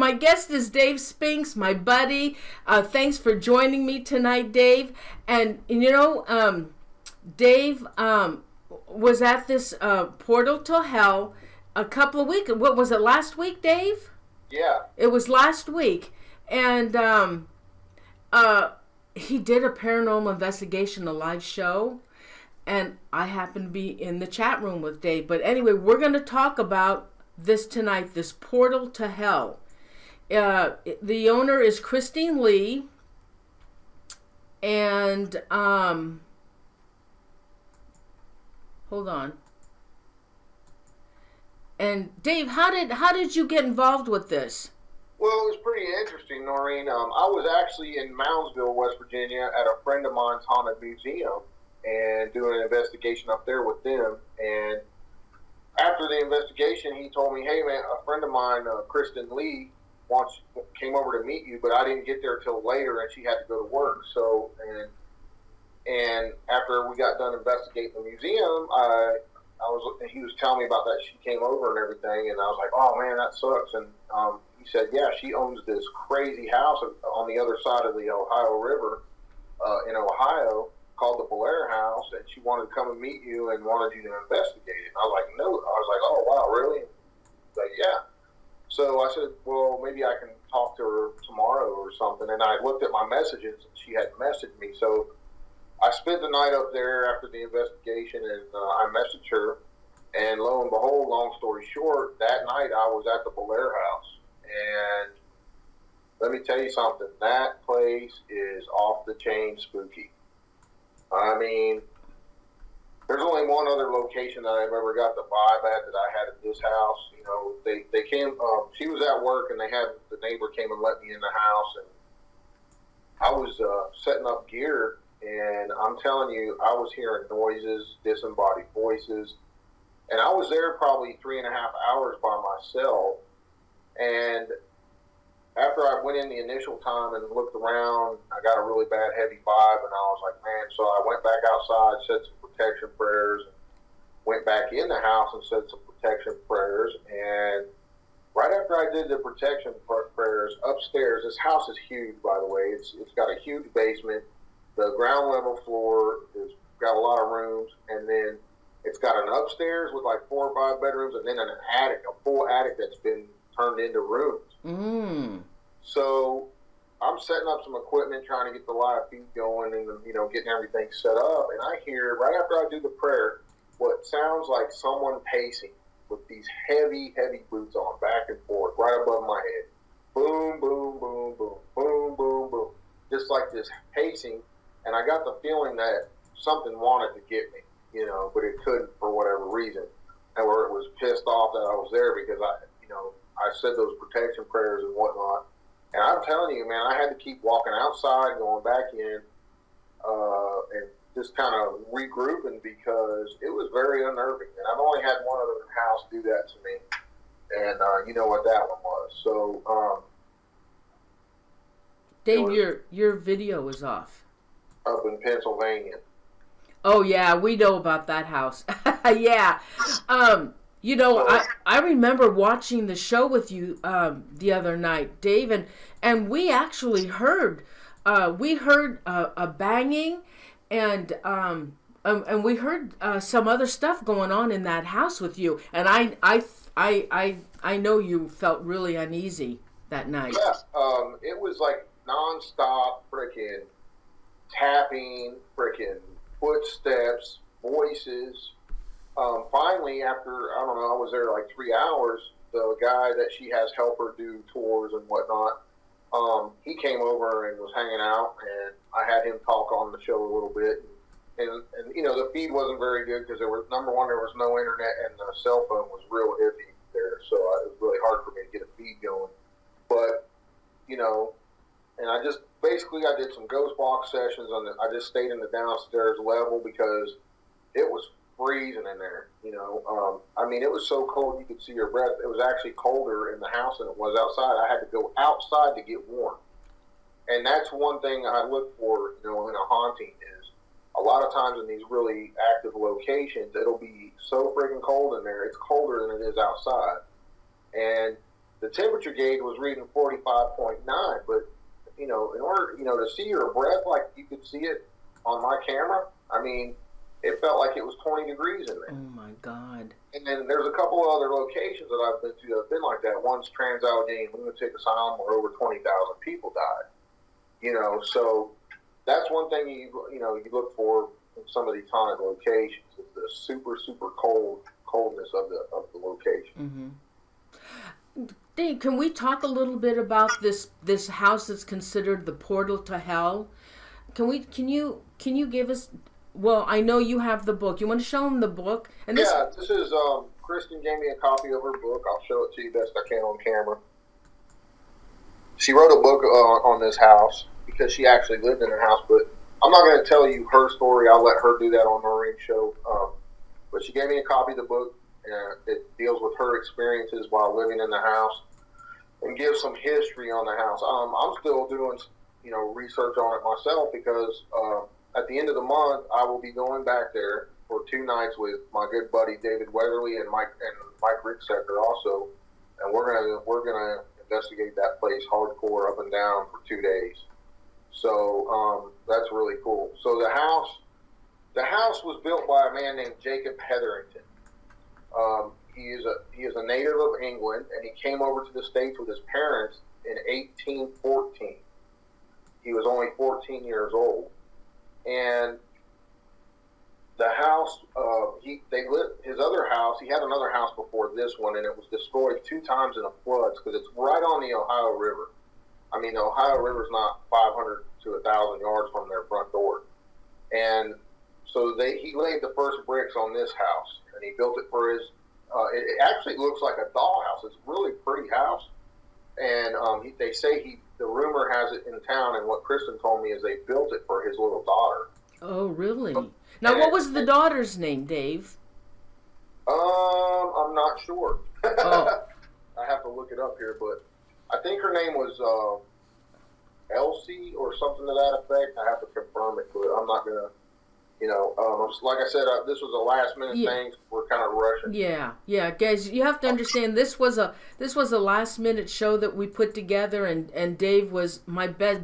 my guest is Dave Spinks, my buddy. Thanks for joining me tonight, Dave. And Dave was at this portal to hell a couple of weeks. What was it, last week, Dave? Yeah. It was last week. And he did a paranormal investigation, a live show. And I happened to be in the chat room with Dave. But anyway, we're going to talk about this tonight, this portal to hell. The owner is Christine Lee. And hold on. And Dave, how did you get involved with this? Well, it was pretty interesting, Norene. I was actually in Moundsville, West Virginia, at a friend of mine's haunted museum and doing an investigation up there with them. And after the investigation, he told me, "Hey, man, a friend of mine, Kristen Lee, came over to meet you, but I didn't get there till later, and she had to go to work." So, and after we got done investigating the museum, he was telling me about that. She came over and everything, and I was like, "Oh man, that sucks." And he said, "Yeah, she owns this crazy house on the other side of the Ohio River in Ohio called the Bellaire House, and she wanted to come and meet you and wanted you to investigate it." And I was like, "No." I was like, "Oh wow, really?" He's like, "Yeah." So I said, "Well, maybe I can talk to her tomorrow or something." And I looked at my messages, and she had messaged me. So I spent the night up there after the investigation, and I messaged her. And lo and behold, long story short, that night I was at the Bellaire House. And let me tell you something, that place is off the chain spooky. I mean, there's only one other location that I've ever got the vibe at that I had at this house. You know, they came, she was at work, and the neighbor came and let me in the house, and I was setting up gear, and I'm telling you, I was hearing noises, disembodied voices, and I was there probably 3.5 hours by myself. And after I went in the initial time and looked around, I got a really bad heavy vibe, and I was like, man. So I went back outside, said some protection prayers, and went back in the house and said some protection prayers. And right after I did the protection prayers upstairs, this house is huge, by the way. It's got a huge basement. The ground level floor has got a lot of rooms, and then it's got an upstairs with like 4 or 5 bedrooms, and then an attic, a full attic that's been turned into rooms. So I'm setting up some equipment, trying to get the live feed going, and getting everything set up. And I hear right after I do the prayer, what sounds like someone pacing with these heavy, heavy boots on, back and forth, right above my head. Boom, boom, boom, boom, boom, boom, boom, just like this pacing. And I got the feeling that something wanted to get me, but it couldn't for whatever reason, or it was pissed off that I was there because I said those protection prayers and whatnot. And I'm telling you, man, I had to keep walking outside, going back in, and just kind of regrouping because it was very unnerving. And I've only had one other house do that to me, and you know what that one was. So, Dave, your video is off. Up in Pennsylvania. Oh yeah, we know about that house. Yeah. I remember watching the show with you the other night, Dave, and we actually heard a banging, and we heard some other stuff going on in that house with you, and I know you felt really uneasy that night. Yeah, it was like nonstop freaking tapping, freaking footsteps, voices. Finally, after, I don't know, I was there like 3 hours, the guy that she has help her do tours and whatnot, he came over and was hanging out, and I had him talk on the show a little bit. And the feed wasn't very good because number one, there was no internet, and the cell phone was real iffy there, so it was really hard for me to get a feed going. But, and I just, basically I did some ghost box sessions, I just stayed in the downstairs level because it was freezing in there, it was so cold you could see your breath. It was actually colder in the house than it was outside. I had to go outside to get warm. And that's one thing I look for, in a haunting is a lot of times in these really active locations, it'll be so freaking cold in there. It's colder than it is outside. And the temperature gauge was reading 45.9, but in order to see your breath like you could see it on my camera, I mean, it felt like it was 20 degrees in there. Oh my God! And then there's a couple of other locations that I've been to that have been like that. One's Trans-Allegheny Lunatic Asylum, where over 20,000 people died. So that's one thing you look for in some of these haunted locations is the super super coldness of the location. Mm-hmm. Dave, can we talk a little bit about this house that's considered the portal to hell? Can you give us? Well, I know you have the book. You want to show them the book? And this is Kristen gave me a copy of her book. I'll show it to you best I can on camera. She wrote a book on this house because she actually lived in the house, but I'm not going to tell you her story. I'll let her do that on Norene's show. But she gave me a copy of the book, and it deals with her experiences while living in the house and gives some history on the house. I'm still doing research on it myself because at the end of the month I will be going back there for 2 nights with my good buddy David Weatherly and Mike Ricksecker also, and we're gonna investigate that place hardcore up and down for 2 days. So that's really cool. So the house was built by a man named Jacob Hetherington. He is a native of England, and he came over to the States with his parents in 1814. He was only 14 years old, and the house his other house. He had another house before this one, and it was destroyed 2 times in a flood because it's right on the Ohio River. I mean, the Ohio River's not 500 to 1,000 yards from their front door, and so he laid the first bricks on this house, and he built it for his. It actually looks like a dollhouse. It's a really pretty house, and they say the rumor has it in town, and what Kristen told me is they built it for his little daughter. Oh, really? Now, what was the daughter's name, Dave? I'm not sure. Oh. I have to look it up here, but I think her name was Elsie or something to that effect. I have to confirm it, but I'm not gonna. Like I said, this was a last-minute thing. We're kind of rushing. Yeah, guys, you have to understand this was a last-minute show that we put together, and Dave was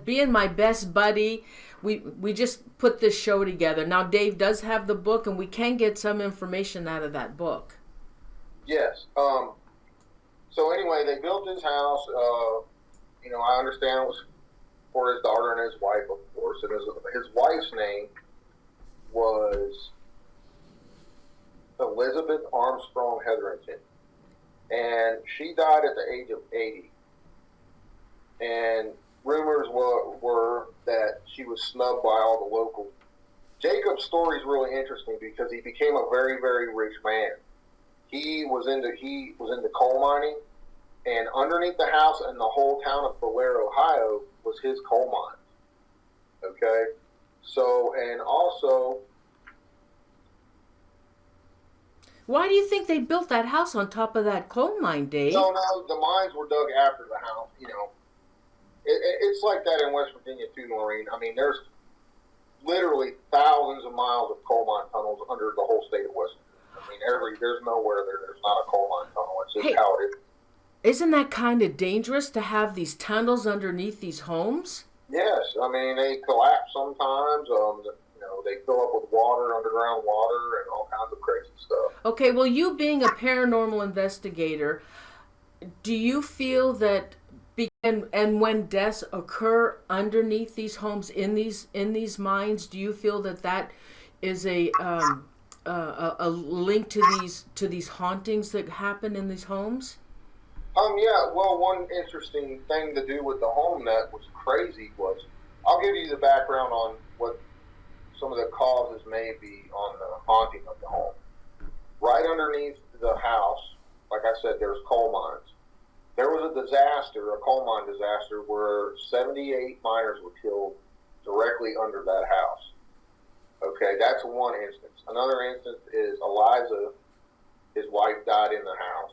being my best buddy. We just put this show together. Now Dave does have the book, and we can get some information out of that book. Yes. So anyway, they built this house. I understand it was for his daughter and his wife, of course, and his wife's name was Elizabeth Armstrong Hetherington, and she died at the age of 80. And rumors were that she was snubbed by all the locals. Jacob's story is really interesting because he became a very, very rich man. He was into coal mining, and underneath the house and the whole town of Bellaire, Ohio, was his coal mine. Okay. So, and also... Why do you think they built that house on top of that coal mine, Dave? No, the mines were dug after the house, It's like that in West Virginia, too, Norene. I mean, there's literally thousands of miles of coal mine tunnels under the whole state of West Virginia. I mean, there's nowhere there's not a coal mine tunnel. It's just how it is. Isn't that kind of dangerous to have these tunnels underneath these homes? Yes, I mean, they collapse sometimes. They fill up with water, underground water, and all kinds of crazy stuff. Okay, well, you being a paranormal investigator, do you feel that and when deaths occur underneath these homes in these mines, do you feel that is a link to these hauntings that happen in these homes? Yeah. Well, one interesting thing to do with the home that was crazy was, I'll give you the background on what some of the causes may be on the haunting of the home. Right underneath the house, like I said, there's coal mines. There was a coal mine disaster, where 78 miners were killed directly under that house. Okay, that's one instance. Another instance is Eliza, his wife, died in the house.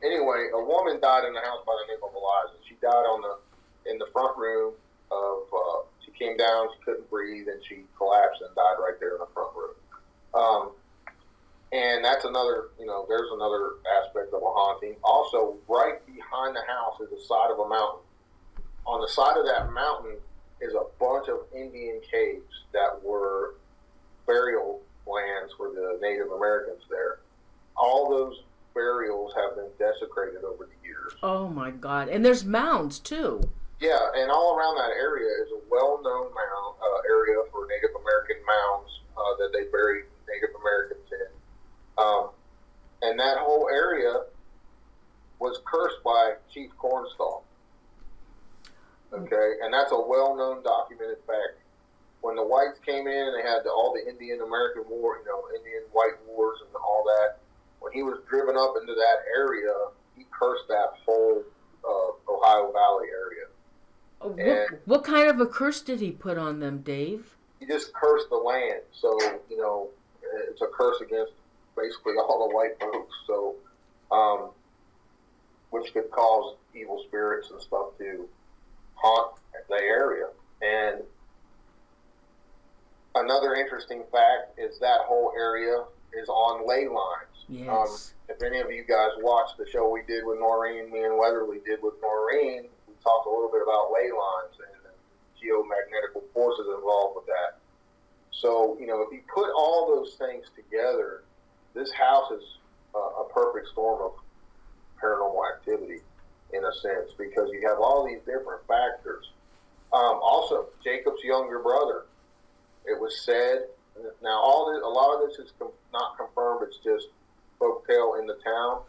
Anyway, a woman died in the house by the name of Eliza. She died in the front room she came down, she couldn't breathe, and she collapsed and died right there in the front room. Um, and that's another, there's another aspect of a haunting. Also, right behind the house is the side of a mountain. On the side of that mountain is a bunch of Indian caves that were burial lands for the Native Americans there. All those burials have been desecrated over the years. Oh my God! And there's mounds too. Yeah, and all around that area is a well-known mound area for Native American mounds that they buried Native Americans in. And that whole area was cursed by Chief Cornstalk. Okay, and that's a well-known documented fact. When the whites came in and they had all the Indian-American War, Indian-White wars and all that, when he was driven up into that area, he cursed that whole Ohio Valley area. What kind of a curse did he put on them, Dave? He just cursed the land. So, it's a curse against basically all the white folks. So, which could cause evil spirits and stuff to haunt the area. And another interesting fact is that whole area is on Leyline. Yes. If any of you guys watched the show we did with Norene, me and Weatherly did with Norene, we talked a little bit about ley lines and the geomagnetic forces involved with that. So, if you put all those things together, this house is a perfect storm of paranormal activity in a sense, because you have all these different factors. Also, Jacob's younger brother, it was said, now a lot of this is not confirmed, it's just folktale in the town,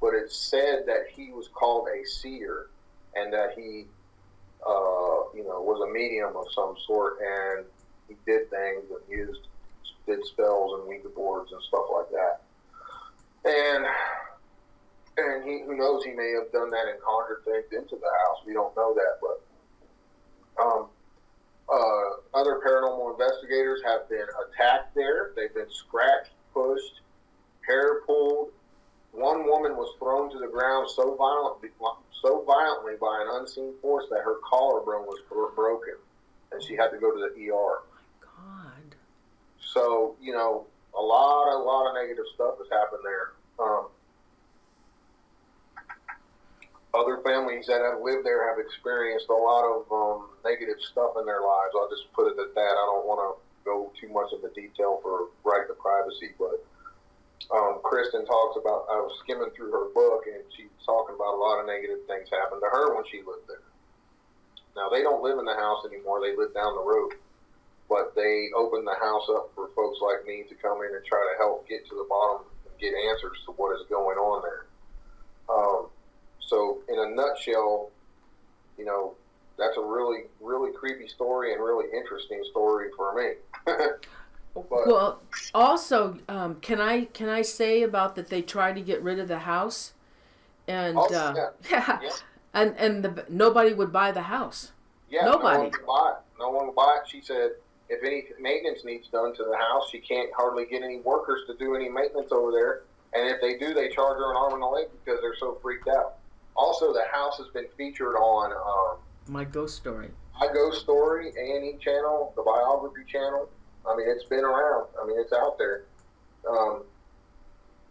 but it's said that he was called a seer and that he, was a medium of some sort, and he did things and did spells and Ouija boards and stuff like that. And he, who knows, he may have done that and conjured things into the house. We don't know that, but other paranormal investigators have been attacked there. They've been scratched, pushed, hair pulled. One woman was thrown to the ground so violently by an unseen force that her collarbone was broken, and she had to go to the ER. Oh my God. So, a lot of negative stuff has happened there. Other families that have lived there have experienced a lot of negative stuff in their lives. I'll just put it at that. I don't want to go too much into detail for right to privacy, but Kristen talks about, I was skimming through her book, and she's talking about a lot of negative things happened to her when she lived there. Now, they don't live in the house anymore. They live down the road. But they opened the house up for folks like me to come in and try to help get to the bottom and get answers to what is going on there. So, in a nutshell, that's a really, really creepy story and really interesting story for me. Well, also, can I say about that they tried to get rid of the house, and and nobody would buy the house. Yeah, nobody. No one would buy it. She said if any maintenance needs done to the house, she can't hardly get any workers to do any maintenance over there. And if they do, they charge her an arm and a leg because they're so freaked out. Also, the house has been featured on My Ghost Story, A&E channel, the biography channel. I mean, it's been around. I mean, it's out there.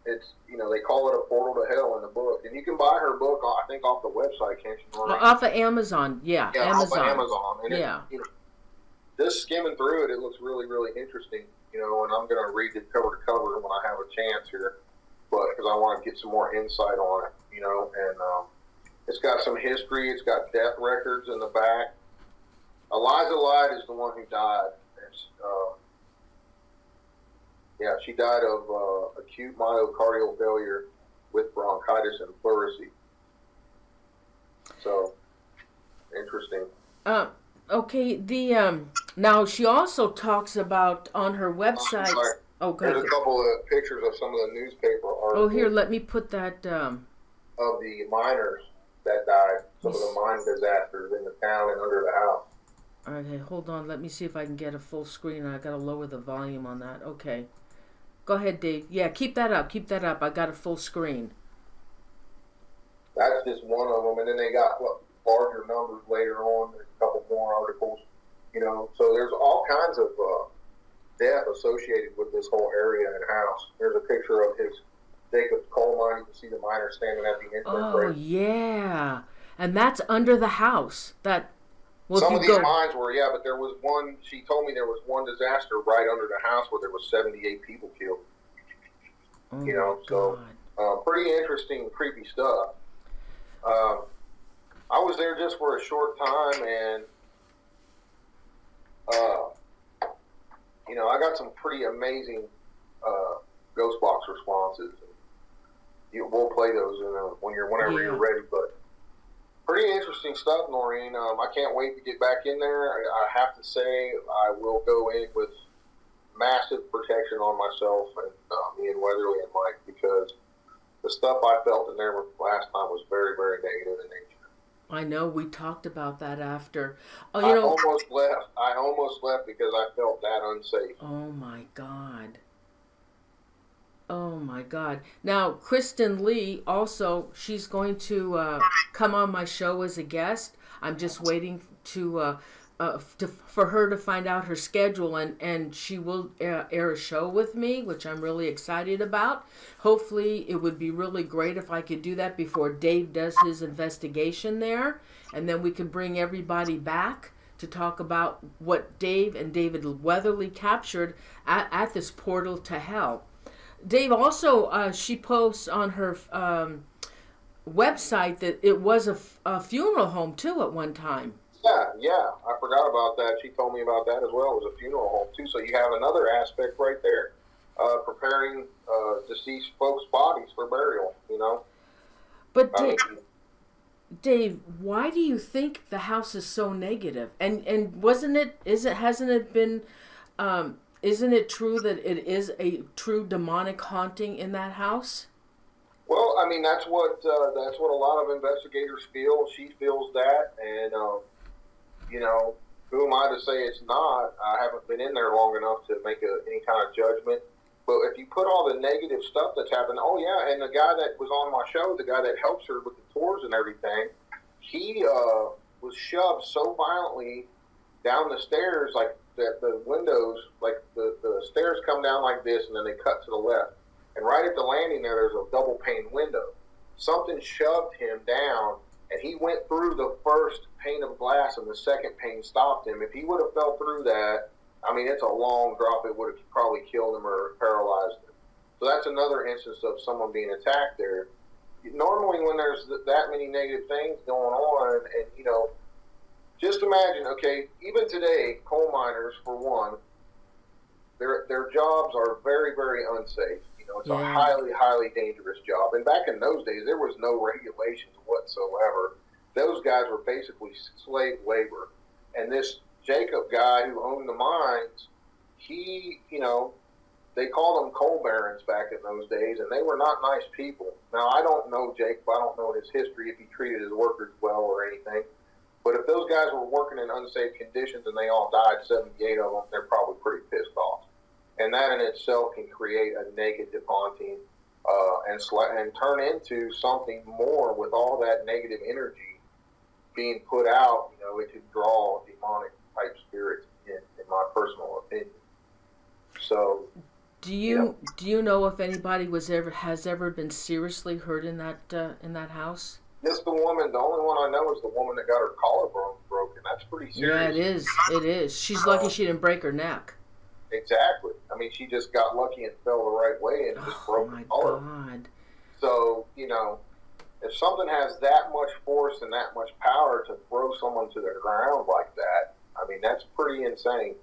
It's, they call it a portal to hell in the book. And you can buy her book, I think, off the website, can't you? Off of Amazon, yeah. Amazon. Off of Amazon. And just skimming through it, it looks really, really interesting, and I'm going to read it cover to cover when I have a chance here, but because I want to get some more insight on it, and it's got some history. It's got death records in the back. Eliza Light is the one who died. She died of acute myocardial failure with bronchitis and pleurisy. So, interesting. Okay, now she also talks about on her website. Oh, good. There's a couple of pictures of some of the newspaper articles. Oh, here, let me put that. Of the miners that died, some of the mine disasters in the town and under the house. Okay, hold on. Let me see if I can get a full screen. I got to lower the volume on that. Okay. Go ahead, Dave. Yeah, keep that up. Keep that up. I got a full screen. That's just one of them. And then they got larger numbers later on. There's a couple more articles. So there's all kinds of death associated with this whole area and house. There's a picture of his Jacob's coal mine. You can see the miner standing at the entrance. Oh, right? yeah. And that's under the house. Some of these mines were, yeah, but there was one, she told me there was one disaster right under the house where there was 78 people killed. Oh, you know, so pretty interesting, creepy stuff. I was there just for a short time, and you know, I got some pretty amazing ghost box responses. We'll play those whenever you're ready. But pretty interesting stuff, Norene. I can't wait to get back in there. I have to say, I will go in with massive protection on myself and me and Weatherly and Mike, because the stuff I felt in there last time was very, very negative in nature. I know, we talked about that after. I almost left because I felt that unsafe. Oh my God. Oh my God. Now, Kristen Lee also, she's going to come on my show as a guest. I'm just waiting for her to find out her schedule, and she will air a show with me, which I'm really excited about. Hopefully it would be really great if I could do that before Dave does his investigation there, and then we could bring everybody back to talk about what Dave and David Weatherly captured at this portal to hell. Dave also, she posts on her website that it was a funeral home too at one time. Yeah, I forgot about that. She told me about that as well. It was a funeral home too. So you have another aspect right there, preparing deceased folks' bodies for burial. You know. But Dave, why do you think the house is so negative? And hasn't it been? Isn't it true that it is a true demonic haunting in that house? Well, I mean, that's what a lot of investigators feel. She feels that, and you know, who am I to say it's not? I haven't been in there long enough to make any kind of judgment. But if you put all the negative stuff that's happened, oh yeah, and the guy that was on my show, the guy that helps her with the tours and everything, he was shoved so violently down the stairs, like that the windows, like the stairs come down like this, and then they cut to the left. And right at the landing there's a double pane window. Something shoved him down, and he went through the first pane of glass, and the second pane stopped him. If he would have fell through that, I mean, it's a long drop. It would have probably killed him or paralyzed him. So that's another instance of someone being attacked there. Normally when there's that many negative things going on, and, you know, just imagine, okay, even today, coal miners, for one, their jobs are very, very unsafe. You know, it's a highly, highly dangerous job. And back in those days, there was no regulations whatsoever. Those guys were basically slave labor. And this Jacob guy who owned the mines, he, you know, they called them coal barons back in those days, and they were not nice people. Now, I don't know Jacob. I don't know his history, if he treated his workers well or anything. But if those guys were working in unsafe conditions and they all died, 78 of them, they're probably pretty pissed off. And that in itself can create a negative haunting and turn into something more with all that negative energy being put out. You know, it could draw demonic type spirits in my personal opinion. So, do you know if anybody has ever been seriously hurt in that house? Just the woman. The only one I know is the woman that got her collarbone broken. That's pretty serious. Yeah, it is. She's lucky she didn't break her neck. Exactly. I mean, she just got lucky and fell the right way and just broke her collarbone. Oh my God. So, you know, if something has that much force and that much power to throw someone to the ground like that, I mean, that's pretty insane.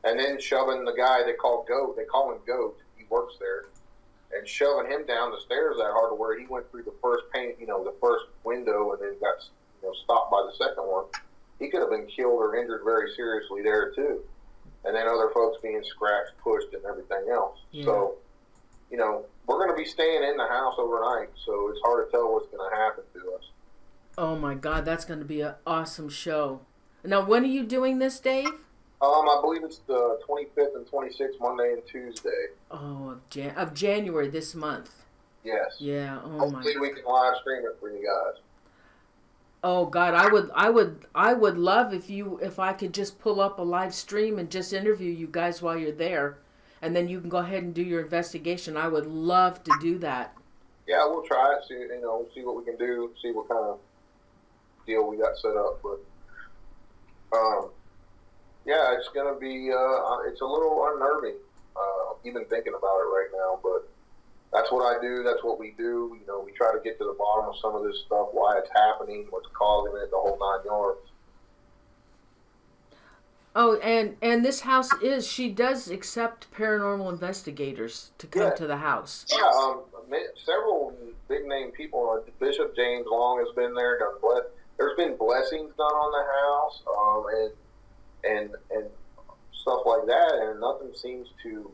And then shoving the guy they call Goat, they call him Goat, he works there, and shoving him down the stairs that hard to where he went through the first pane, you know, the first window, and then got, you know, stopped by the second one. He could have been killed or injured very seriously there too. And then other folks being scratched, pushed, and everything else. Yeah. So, you know, we're going to be staying in the house overnight, so it's hard to tell what's going to happen to us. Oh my God, that's going to be an awesome show. Now, when are you doing this, Dave? I believe it's the 25th and 26th, Monday and Tuesday. Oh, of January this month. Yes. Yeah. Oh Hopefully we can live stream it for you guys. Oh God, I would love if I could just pull up a live stream and just interview you guys while you're there, and then you can go ahead and do your investigation. I would love to do that. Yeah, we'll try it. See, see what we can do. See what kind of deal we got set up. But yeah, it's gonna be. It's a little unnerving, even thinking about it right now. But that's what I do. That's what we do. We try to get to the bottom of some of this stuff, why it's happening, what's causing it, the whole 9 yards. Oh, and this house she does accept paranormal investigators to come to the house. Yeah, several big name people. Bishop James Long has been there. There's been blessings done on the house, and stuff like that, and nothing seems to.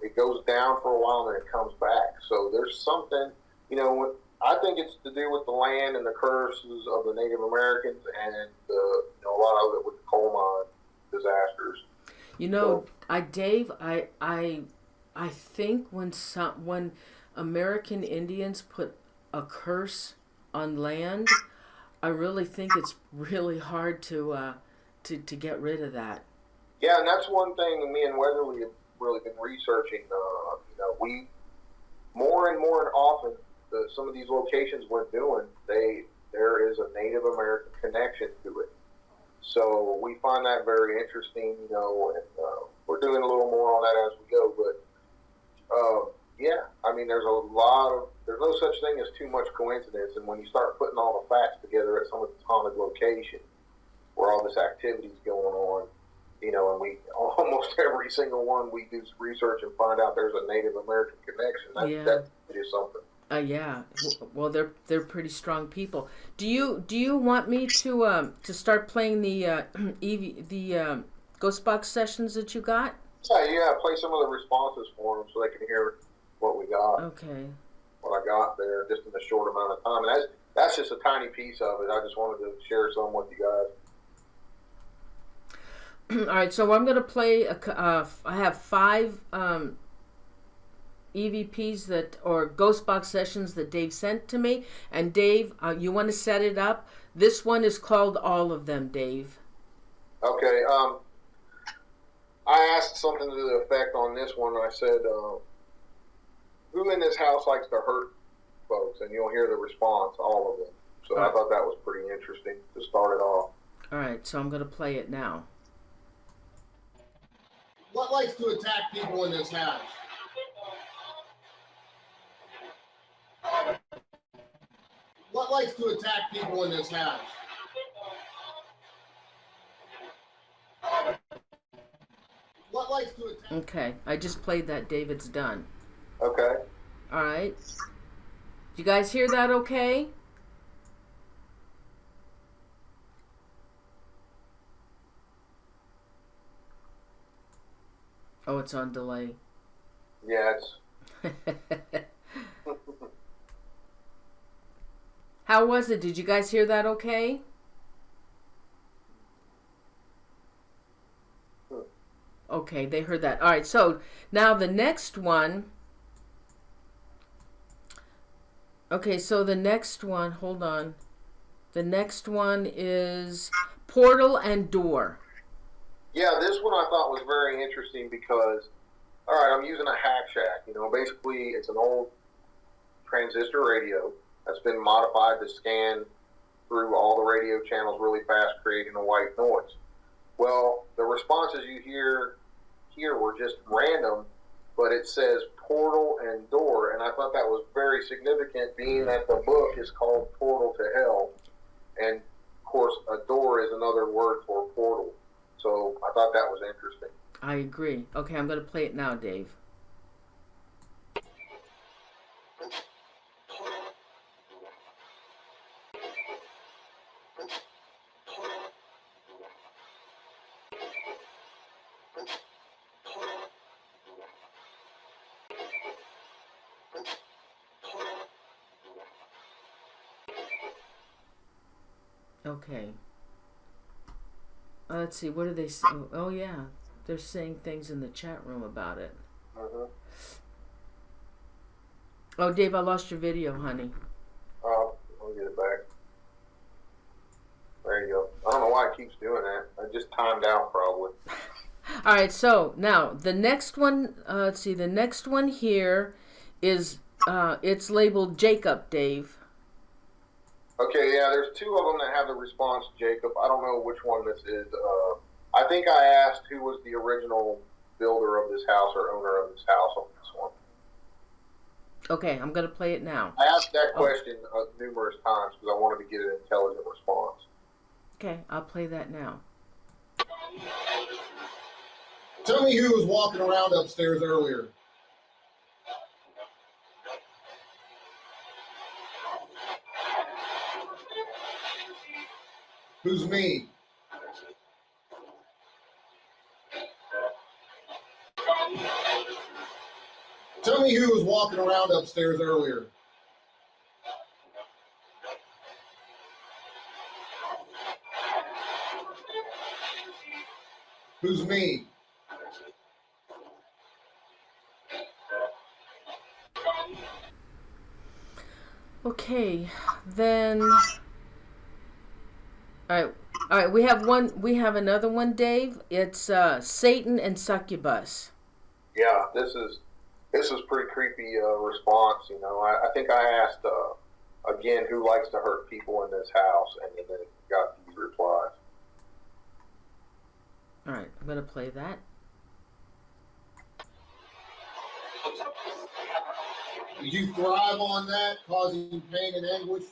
It goes down for a while and then it comes back. So there's something. I think it's to do with the land and the curses of the Native Americans, and a lot of it with the coal mine disasters. Dave, I think when American Indians put a curse on land, I really think it's really hard to get rid of that. Yeah, and that's one thing me and Weatherly have really been researching. We more and more often some of these locations we're doing, there is a Native American connection to it. So we find that very interesting, and we're doing a little more on that as we go. But yeah, I mean, there's no such thing as too much coincidence. And when you start putting all the facts together at some of the haunted locations where all this activity is going on, and we almost every single one we do research and find out there's a Native American connection. That is something. Yeah. Well, they're pretty strong people. Do you want me to start playing the ghost box sessions that you got? Yeah. Play some of the responses for them so they can hear what we got. Okay. What I got there, just in a short amount of time, and that's just a tiny piece of it. I just wanted to share some with you guys. All right, so I'm going to play. I have 5 EVPs or ghost box sessions that Dave sent to me. And Dave, you want to set it up? This one is called All of Them, Dave. Okay. I asked something to the effect on this one. I said, "Who in this house likes to hurt folks?" And you'll hear the response, all of them. So I thought that was pretty interesting to start it off. All right, so I'm going to play it now. What likes to attack people in this house? What likes to attack people in this house? What likes to attack? Okay, I just played that. David's done. Okay. All right. You guys hear that okay? Oh, it's on delay. Yeah, How was it? Did you guys hear that okay? Okay, they heard that. All right, so now the next one. Okay, so the next one, hold on. The next one is portal and door. Yeah, this one I thought was very interesting because, all right, I'm using a hack shack. Basically it's an old transistor radio that's been modified to scan through all the radio channels really fast, creating a white noise. Well, the responses you hear here were just random, but it says portal and door, and I thought that was very significant, being that the book is called Portal to Hell, and of course a door is another word for portal. So I thought that was interesting. I agree. Okay, I'm going to play it now, Dave. Okay. Let's see, what do they say? Oh, yeah. They're saying things in the chat room about it. Mm-hmm. Oh, Dave, I lost your video, honey. I'll get it back. it keeps doing that. I just timed out probably. All right, so now the next one, let's see, the next one here is, it's labeled Jacob, Dave. Okay, yeah, there's two of them that have the response, Jacob. I don't know which one this is. I think I asked who was the original builder of this house or owner of this house on this one. Okay, I'm going to play it now. I asked that question numerous times because I wanted to get an intelligent response. Okay, I'll play that now. Tell me who was walking around upstairs earlier. Who's me? Tell me who was walking around upstairs earlier. Who's me? Okay, then. All right. We have one. We have another one, Dave. It's Satan and succubus. Yeah, this is pretty creepy response. You know, I think I asked again who likes to hurt people in this house, and then got these replies. All right, I'm gonna play that. Did you thrive on that, causing pain and anguish?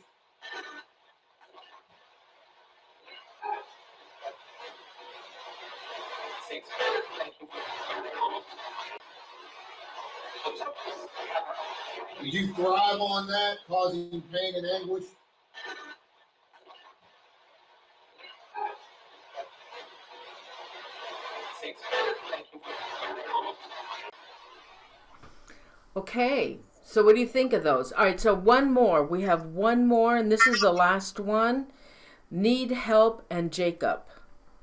Did you thrive on that, causing pain and anguish? Okay, so what do you think of those? All right, so one more. We have one more, and this is the last one. Need help and Jacob.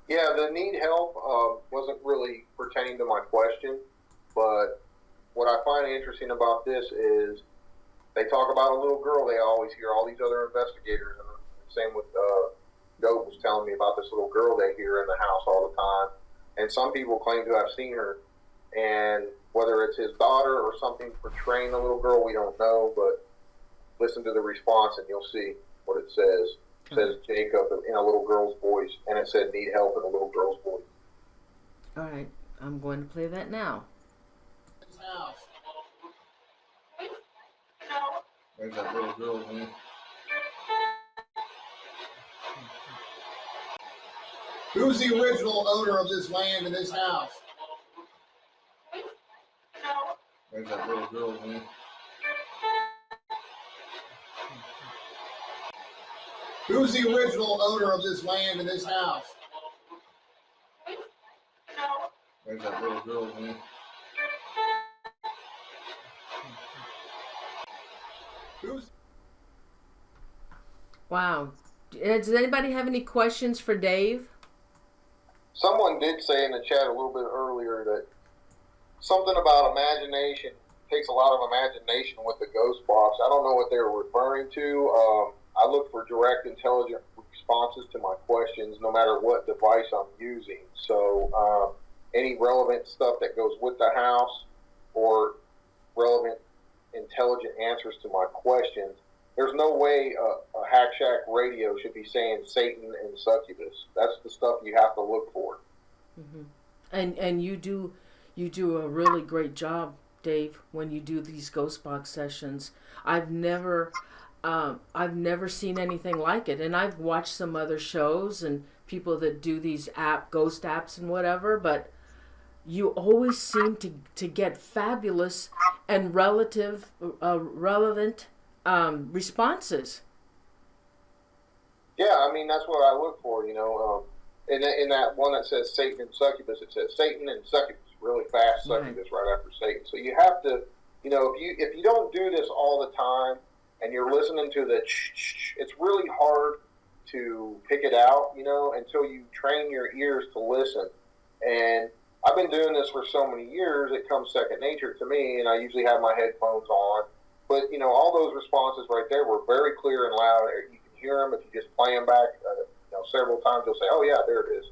Yeah, the need help wasn't really pertaining to my question, but what I find interesting about this is they talk about a little girl they always hear, all these other investigators, and same with Goat was telling me about this little girl they hear in the house all the time, and some people claim to have seen her, and whether it's his daughter or something portraying the little girl, we don't know, but listen to the response and you'll see what it says. It says Jacob in a little girl's voice, and it said need help in a little girl's voice. All right, I'm going to play that now. There's that little girl, man. Who's the original owner of this land and this house? There's that little girl, man. Who's the original owner of this land and this house? There's that little girl, man. Who's... Wow. Does anybody have any questions for Dave? Someone did say in the chat a little bit earlier that something about imagination, takes a lot of imagination with the ghost box. I don't know what they were referring to. I look for direct, intelligent responses to my questions, no matter what device I'm using. So any relevant stuff that goes with the house or relevant, intelligent answers to my questions. There's no way a Hack Shack radio should be saying Satan and succubus. That's the stuff you have to look for. Mm-hmm. And you do a really great job, Dave, when you do these ghost box sessions. I've never seen anything like it, and I've watched some other shows and people that do these ghost apps and whatever, but you always seem to get fabulous and relevant responses. Yeah, I mean, that's what I look for, you know. In that one that says Satan and succubus, it says Satan and succubus, really fast succubus right after Satan. So you have to, you know, if you don't do this all the time and you're listening to the it's really hard to pick it out, you know, until you train your ears to listen. And I've been doing this for so many years, it comes second nature to me, and I usually have my headphones on. But, you know, all those responses right there were very clear and loud. You can hear them if you just play them back several times you'll say, "Oh yeah, there it is."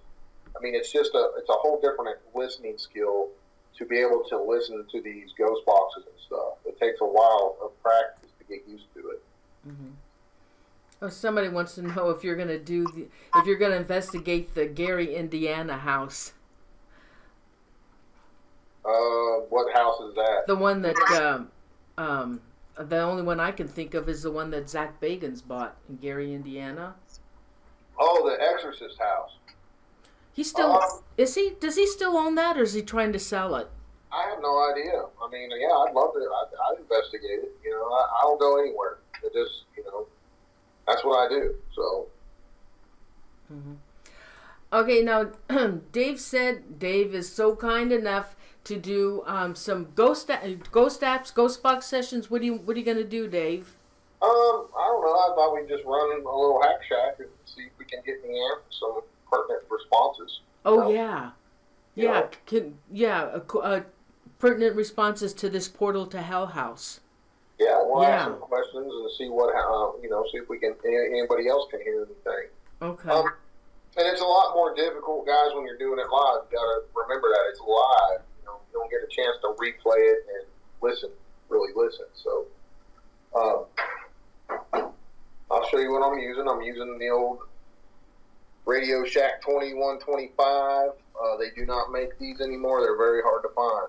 I mean, it's a whole different listening skill to be able to listen to these ghost boxes and stuff. It takes a while of practice to get used to it. Mm-hmm. Oh, somebody wants to know if you're going to investigate the Gary, Indiana house. What house is that? The one that the only one I can think of is the one that Zach Bagans bought in Gary, Indiana. Oh, the Exorcist house. He still is he? Does he still own that, or is he trying to sell it? I have no idea. I mean, yeah, I'd love to. I'd investigate it. I'll go anywhere. It just, that's what I do. So. Mm-hmm. Okay, now Dave said Dave is so kind enough to do some ghost apps, ghost box sessions. What are you going to do, Dave? I don't know. I thought we'd just run a little hack shack and see if we can get in there some pertinent responses. Oh yeah, pertinent responses to this portal to Hell house. Yeah, we'll ask some questions and see see if we can anybody else can hear anything. Okay. And it's a lot more difficult, guys, when you're doing it live. You gotta remember that it's live. You don't get a chance to replay it and really listen. So, I'll show you what I'm using. I'm using the old Radio Shack 2125. They do not make these anymore. They're very hard to find.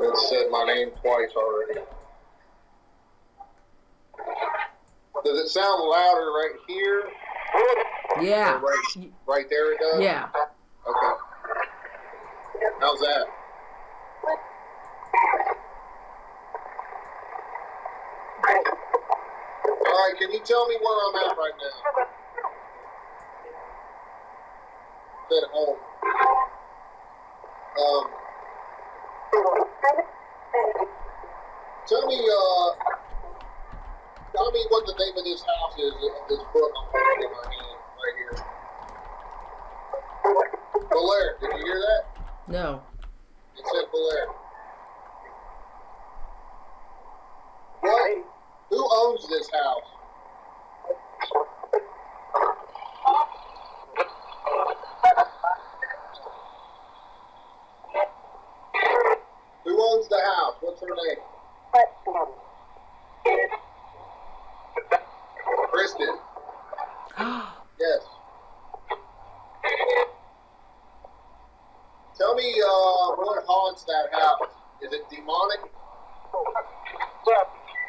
It said my name twice already. Does it sound louder right here? Yeah. Right there it does? Yeah. Okay. How's that? All right, can you tell me where I'm at right now? At home. Tell me what the name of this house is, of this book I'm holding in my hand right here. Bellaire, did you hear that? No. It said Bellaire. What? Who owns this house? Who owns the house? What's her name? Kristen. Yes. Tell me what haunts that house. Is it demonic?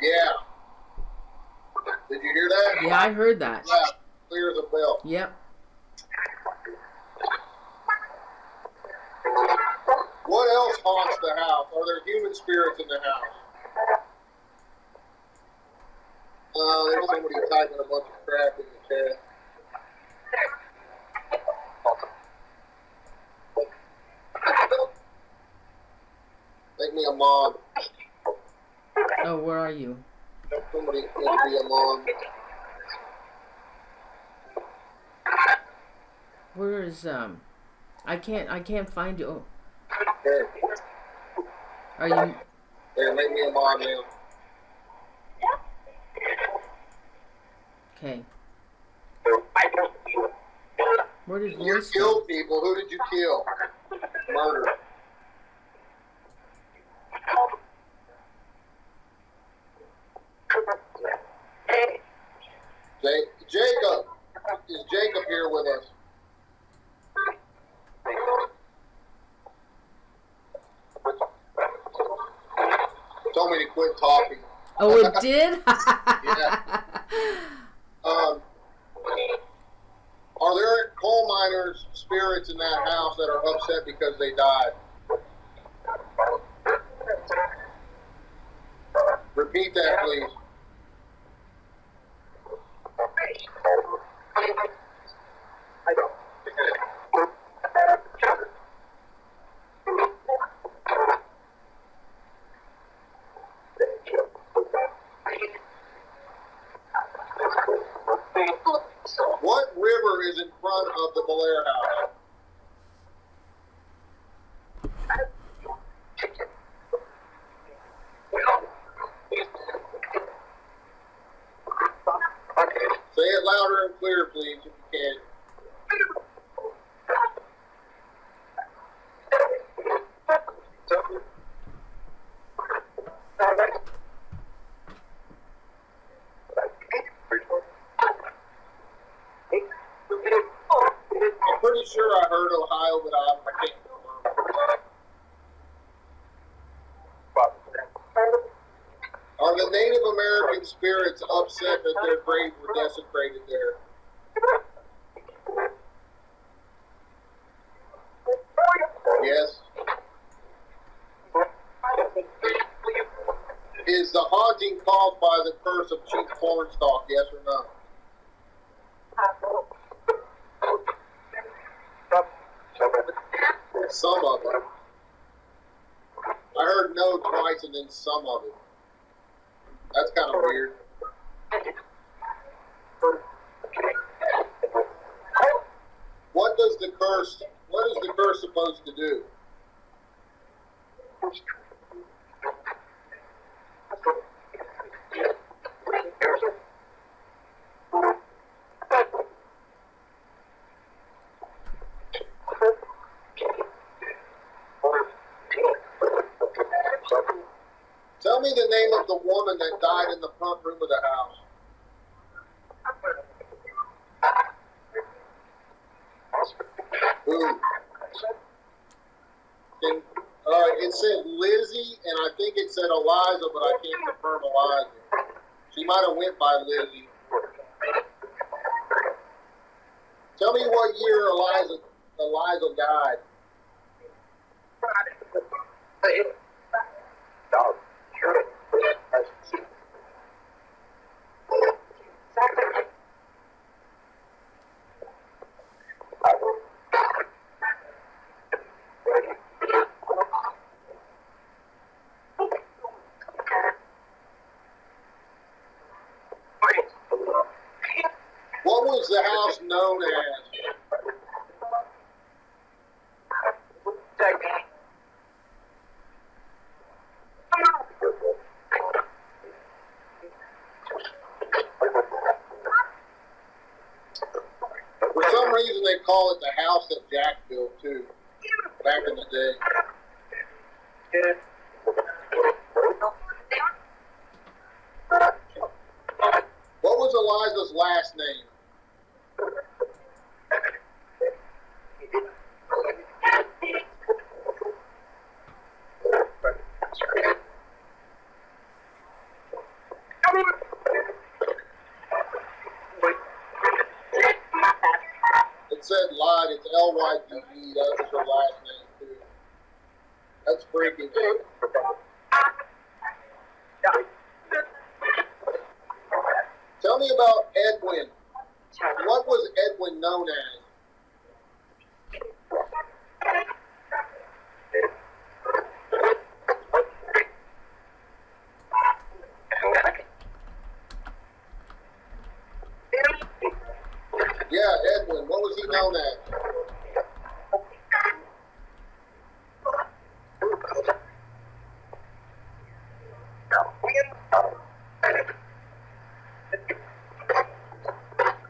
Yeah. Did you hear that? Yeah, I heard that. Yeah, clear as a bell. Yep. What else haunts the house? Are there human spirits in the house? There's somebody typing a bunch of crap in the chat. Make me a mod. Oh, where are you? Somebody needs to be a mod. Where is I can't find you. Oh. Here. Are you? Here, make me a mod now. Okay. Where did You voice killed people. Who did you kill? Murder. Jacob. Is Jacob here with us? Told me to quit talking. Oh, it did? Yeah. Are there coal miners' spirits in that house that are upset because they died? Repeat that, please. What river is in front of the Bellaire House? it louder and clear, please, if you can. I'm pretty sure I heard Ohio, but I can't confirm. Are the Native American spirits upset that their graves were desecrated there? Yes. Is the haunting caused by the curse of Chief Cornstalk, yes or no? Some of it. I heard no twice and then some of it. That's kind of weird. What is the curse supposed to do? Tell me the name of the woman that died in the front room of the house. Who? It said Lizzie, and I think it said Eliza, but I can't confirm Eliza. She might have went by Lizzie. Tell me what year Eliza died. What was the house known as? For some reason, they call it the house that Jack built too, back in the day. What was Eliza's last name? It said Lyde. It's L-Y-D-E. That was her last name too. That's freaky. Tell me about Edwin. What was Edwin known as? Yeah, Edwin. What was he known as?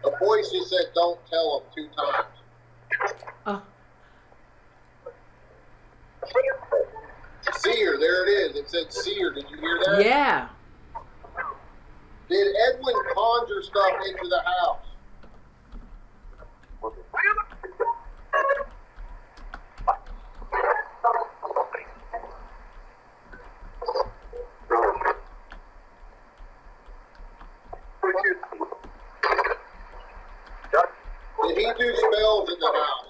The voice just said, "Don't tell him," 2 times. Seer, there it is. It said seer. Did you hear that? Yeah. Did Edwin conjure stuff into the house? Did he do spells in the house?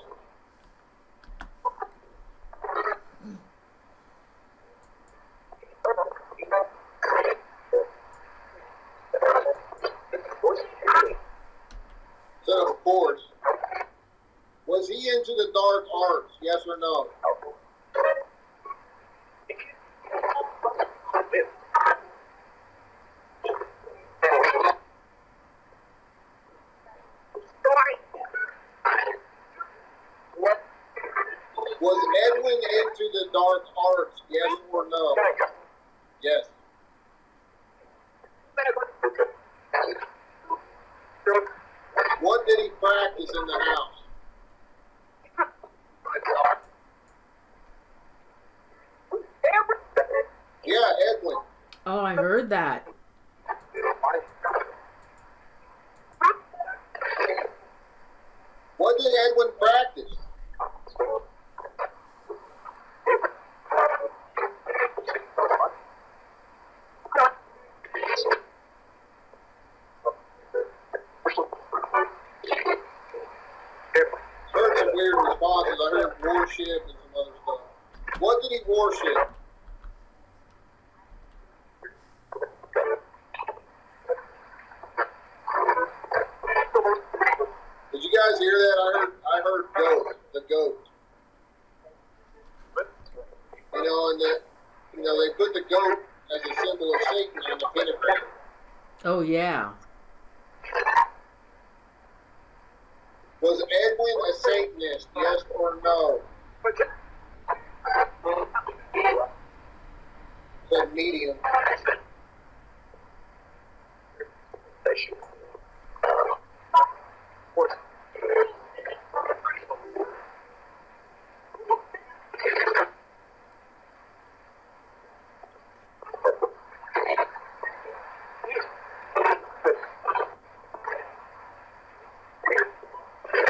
So, of course. Was he into the dark arts? Yes or no? Was Edwin into the dark arts? Yes or no? Yes. practice in the house? Yeah, Edwin. Oh, I heard that. What did Edwin practice? Heard some weird responses. I heard worship and some other stuff. What did he worship? Did you guys hear that? I heard goat, the goat. You know, and they put the goat as a symbol of Satan on the pentagram. Oh, yeah. Was Edwin a Satanist? Yes or no? Said medium.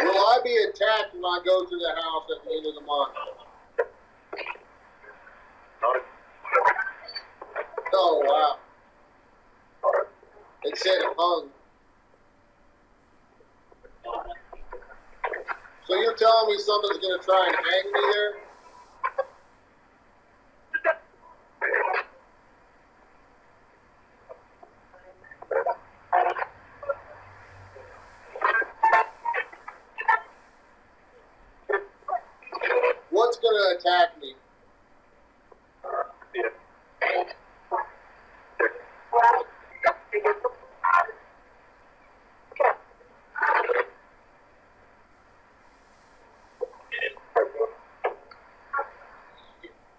Will I be attacked when I go to the house at the end of the month? Oh, wow. It said hung. So you're telling me someone's going to try and hang me there? What's going to attack me?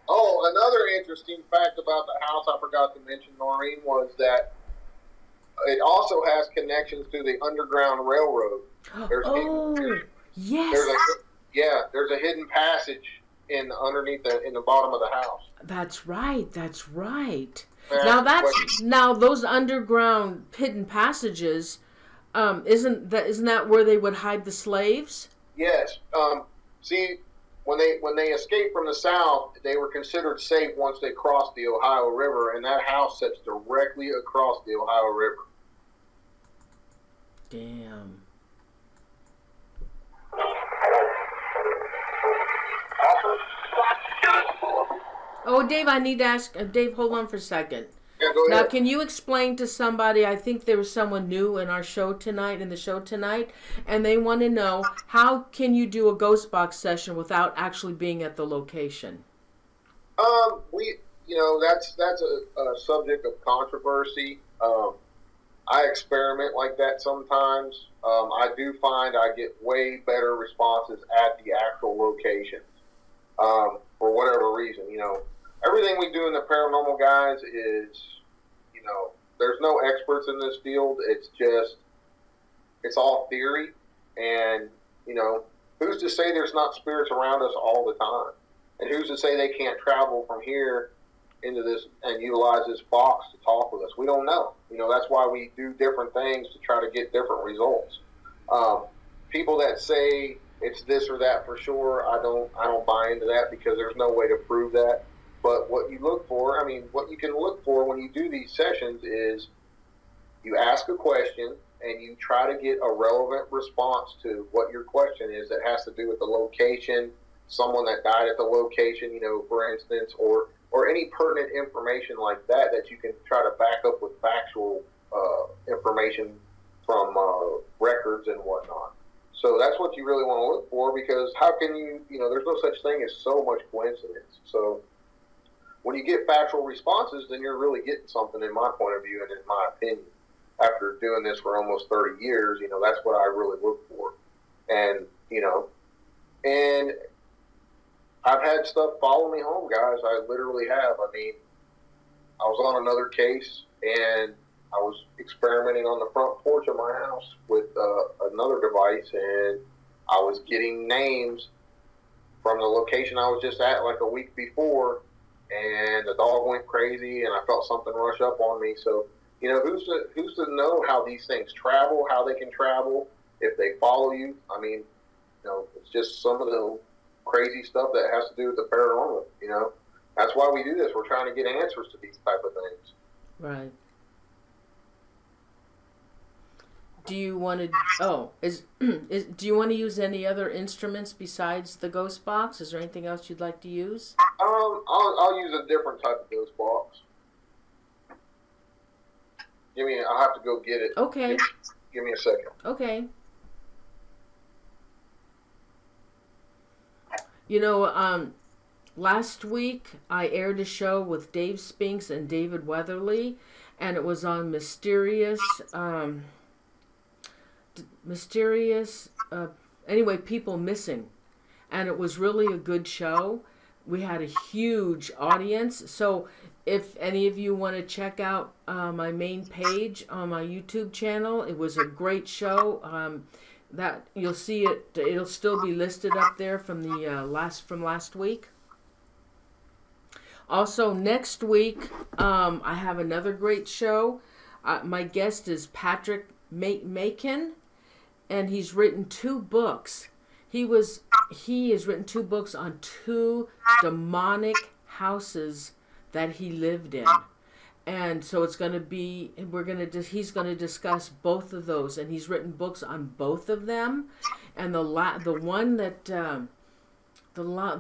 Oh, another interesting fact about the house I forgot to mention, Norene, was that it also has connections to the Underground Railroad. Yes. There's a hidden passage in the bottom of the house. That's right. That's right. And Now those underground hidden passages. Isn't that where they would hide the slaves? Yes. See, when they escaped from the South, they were considered safe once they crossed the Ohio River, and that house sits directly across the Ohio River. Damn. Oh, Dave, I need to ask. Dave, hold on for a second. Yeah, go ahead. Now, can you explain to somebody? I think there was someone new in our show tonight, and they want to know, how can you do a ghost box session without actually being at the location? That's a subject of controversy. I experiment like that sometimes. I do find I get way better responses at the actual locations. For whatever reason, everything we do in the paranormal, guys, is, there's no experts in this field. It's all theory. And, who's to say there's not spirits around us all the time? And who's to say they can't travel from here into this and utilize this box to talk with us? We don't know. That's why we do different things to try to get different results. People that say it's this or that for sure, I don't buy into that, because there's no way to prove that. But what you can look for when you do these sessions is you ask a question and you try to get a relevant response to what your question is that has to do with the location, someone that died at the location, for instance, or any pertinent information like that you can try to back up with factual information from records and whatnot. So that's what you really want to look for, because how can there's no such thing as so much coincidence. So when you get factual responses, then you're really getting something, in my point of view and in my opinion. After doing this for almost 30 years, that's what I really look for. And, and I've had stuff follow me home, guys. I literally have. I was on another case, and I was experimenting on the front porch of my house with another device, and I was getting names from the location I was just at like a week before, and the dog went crazy, and I felt something rush up on me. So, you know, who's to know how these things travel, how they can travel, if they follow you? I mean, you know, it's just some of the crazy stuff that has to do with the paranormal, you know. That's why we do this. We're trying to get answers to these type of things. Right. Do you want to? Oh, do you want to use any other instruments besides the ghost box? Is there anything else you'd like to use? I'll use a different type of ghost box. I'll have to go get it. Okay. Give me a second. Okay. You know, last week I aired a show with Dave Spinks and David Weatherly, and it was on anyway, people missing, and it was really a good show. We had a huge audience. So if any of you want to check out my main page on my YouTube channel, it was a great show. That you'll see it. It'll still be listed up there from the last week. Also, next week I have another great show. My guest is Patrick Macon, and he's written 2 books. He has written 2 books on 2 demonic houses that he lived in. And so it's going to be, he's going to discuss both of those, and he's written books on both of them. And the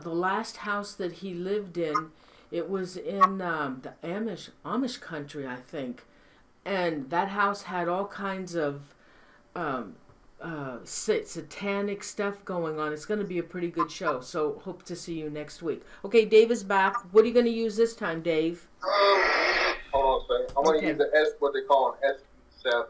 last house that he lived in, it was in the Amish country, I think. And that house had all kinds of satanic stuff going on. It's going to be a pretty good show. So hope to see you next week. Okay, Dave is back. What are you going to use this time, Dave? Hold on a second. I'm going to use what they call an SP7.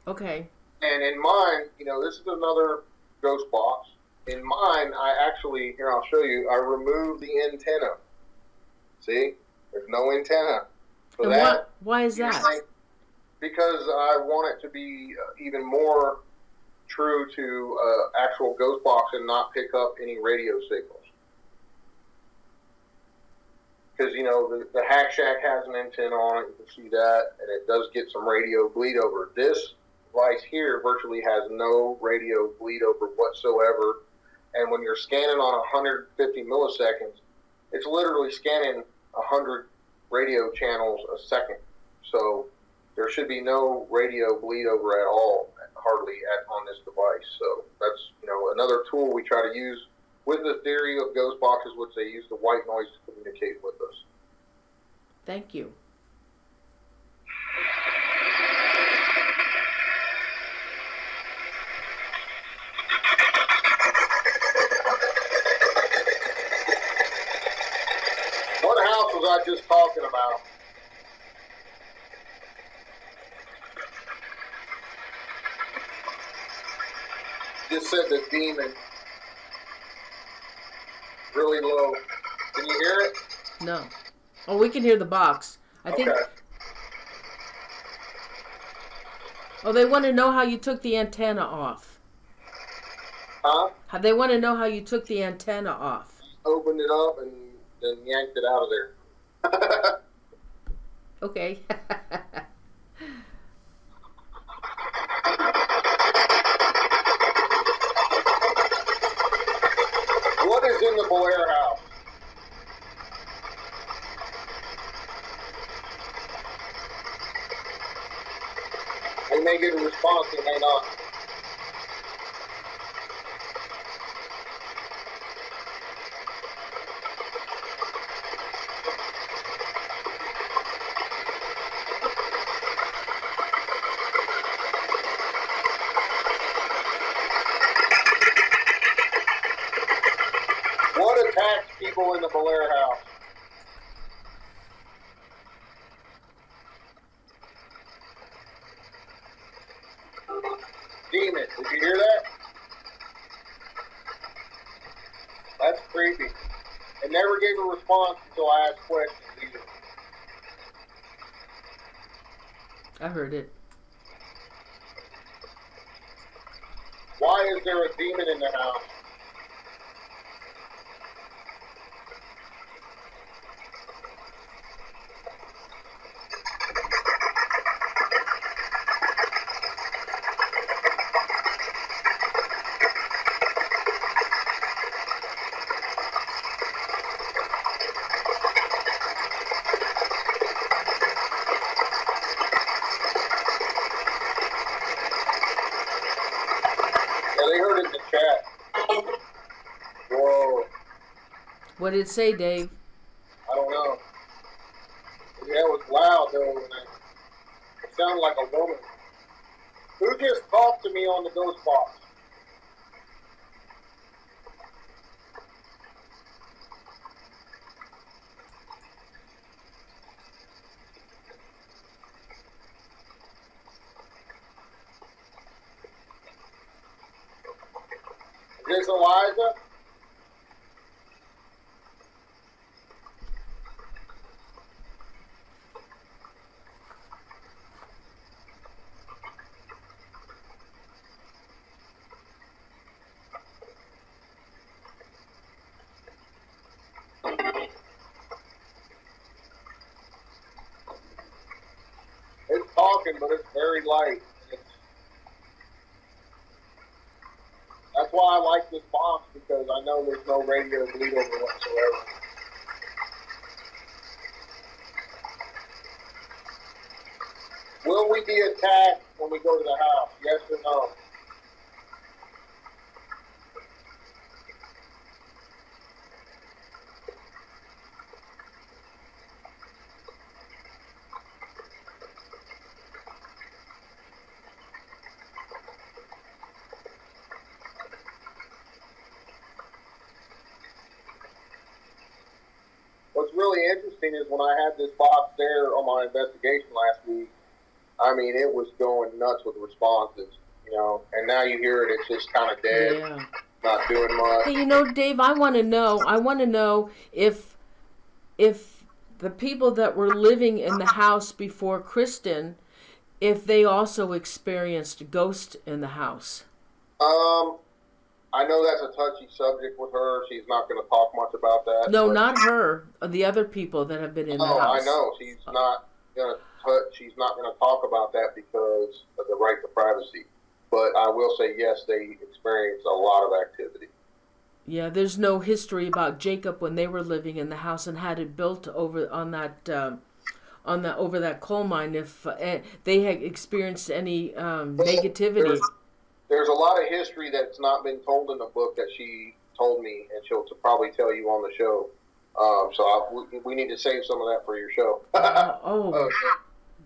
Okay. And in mine, you know, this is another ghost box. In mine, I'll show you, I removed the antenna. See? There's no antenna. So and why is that? Because I want it to be even more true to actual ghost box and not pick up any radio signals. Because, you know, the Hack Shack has an antenna on it. You can see that, and it does get some radio bleed over. This device here virtually has no radio bleed over whatsoever. And when you're scanning on 150 milliseconds, it's literally scanning 100 radio channels a second. So there should be no radio bleed over at all, hardly on this device. So that's, you know, another tool we try to use with the theory of ghost boxes, which they use the white noise to communicate with us. Thank you. What house was I just talking about? Just said the demon. Really low. Can you hear it? No. Oh, we can hear the box. I think. Oh, they want to know how you took the antenna off. Huh? They want to know how you took the antenna off. Opened it up and then yanked it out of there. Okay. What is in the Bellaire House? They may get a response, they may not. What attacks people in the Bellaire House? Demon, did you hear that? That's creepy. It never gave a response until I asked questions either. I heard it. Why is there a demon in the house? Yeah, they heard it in the chat. Whoa. What did it say, Dave? I don't know. Yeah, it was loud though. And it sounded like a woman. Who just talked to me on the ghost box? Is this Eliza? It's talking, but it's very light. That's why I like this box, because I know there's no radio bleed over whatsoever. Will we be attacked when we go to the house? Yes or no? What's really interesting is when I had this box there on my investigation last week, I mean, it was going nuts with responses, you know, and now you hear it, it's just kind of dead, Yeah. not doing much. Hey, you know, Dave, I want to know if the people that were living in the house before Kristen, if they also experienced ghosts in the house. I know that's a touchy subject with her. She's not going to talk much about that. No, not her. The other people that have been in the house. I know. She's not going to touch. She's not going to talk about that because of the right to privacy. But I will say, yes, they experienced a lot of activity. Yeah, there's no history about Jacob when they were living in the house and had it built over on that over that coal mine. If they had experienced any negativity. There's a lot of history that's not been told in the book that she told me, and she'll probably tell you on the show. We need to save some of that for your show.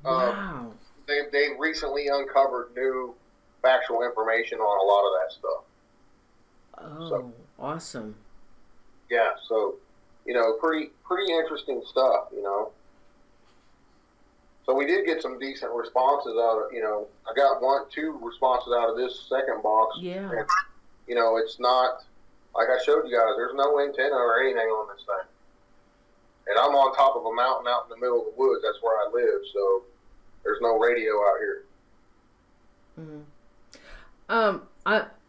Wow. They recently uncovered new factual information on a lot of that stuff. Oh, awesome. Yeah, so, you know, pretty interesting stuff, you know. So we did get some decent responses out of, you know, I got 2 responses out of this second box. Yeah. And, you know, it's not, like I showed you guys, there's no antenna or anything on this thing. And I'm on top of a mountain out in the middle of the woods. That's where I live, so there's no radio out here.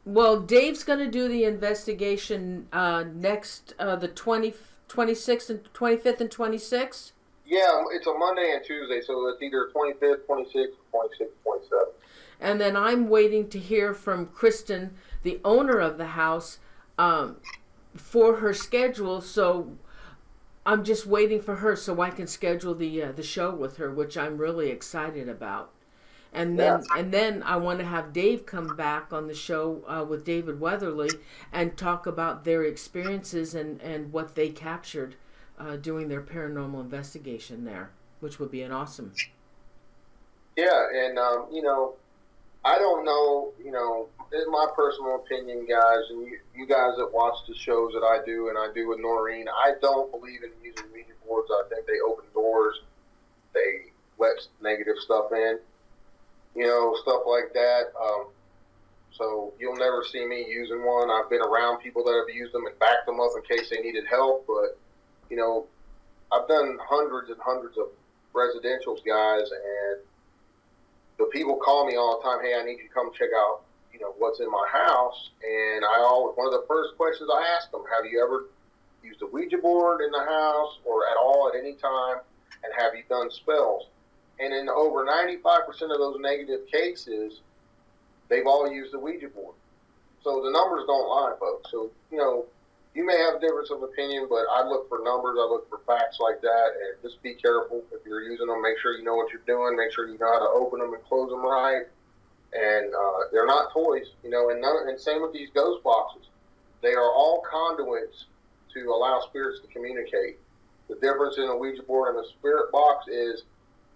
Well, Dave's going to do the investigation next, the 26th and 25th and 26th. Yeah, it's a Monday and Tuesday, so it's either 25th, 26th, 26th, 27th. And then I'm waiting to hear from Kristen, the owner of the house, for her schedule. So I'm just waiting for her so I can schedule the show with her, which I'm really excited about. And then I want to have Dave come back on the show with David Weatherly and talk about their experiences and what they captured doing their paranormal investigation there, which would be an awesome. Yeah, and you know, I don't know, you know, in my personal opinion, guys, and you guys that watch the shows that I do and I do with Norene, I don't believe in using Ouija boards. I think they open doors, they let negative stuff in, you know, stuff like that. So you'll never see me using one. I've been around people that have used them and backed them up in case they needed help, but you know, I've done hundreds and hundreds of residentials, guys, and the people call me all the time, hey, I need you to come check out, what's in my house. And one of the first questions I ask them, have you ever used a Ouija board in the house or at all at any time? And have you done spells? And in over 95% of those negative cases, they've all used the Ouija board. So the numbers don't lie, folks. So, you may have a difference of opinion, but I look for numbers, I look for facts like that, and just be careful if you're using them. Make sure you know what you're doing. Make sure you know how to open them and close them right. And they're not toys, and same with these ghost boxes. They are all conduits to allow spirits to communicate. The difference in a Ouija board and a spirit box is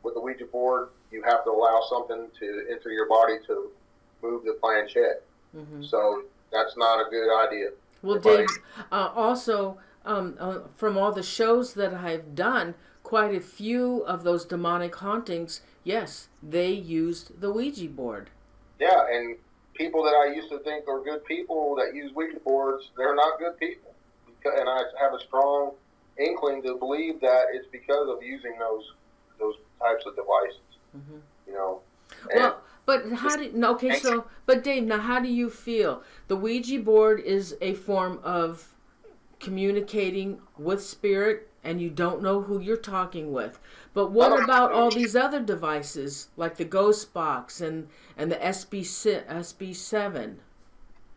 with the Ouija board, you have to allow something to enter your body to move the planchette. Mm-hmm. So that's not a good idea. Well, Dave, also, from all the shows that I've done, quite a few of those demonic hauntings, yes, they used the Ouija board. Yeah, and people that I used to think are good people that use Ouija boards, they're not good people. And I have a strong inkling to believe that it's because of using those types of devices. Mm-hmm. Well, but but Dave, now how do you feel? The Ouija board is a form of communicating with spirit, and you don't know who you're talking with. But what about all these other devices, like the ghost box and the SB7?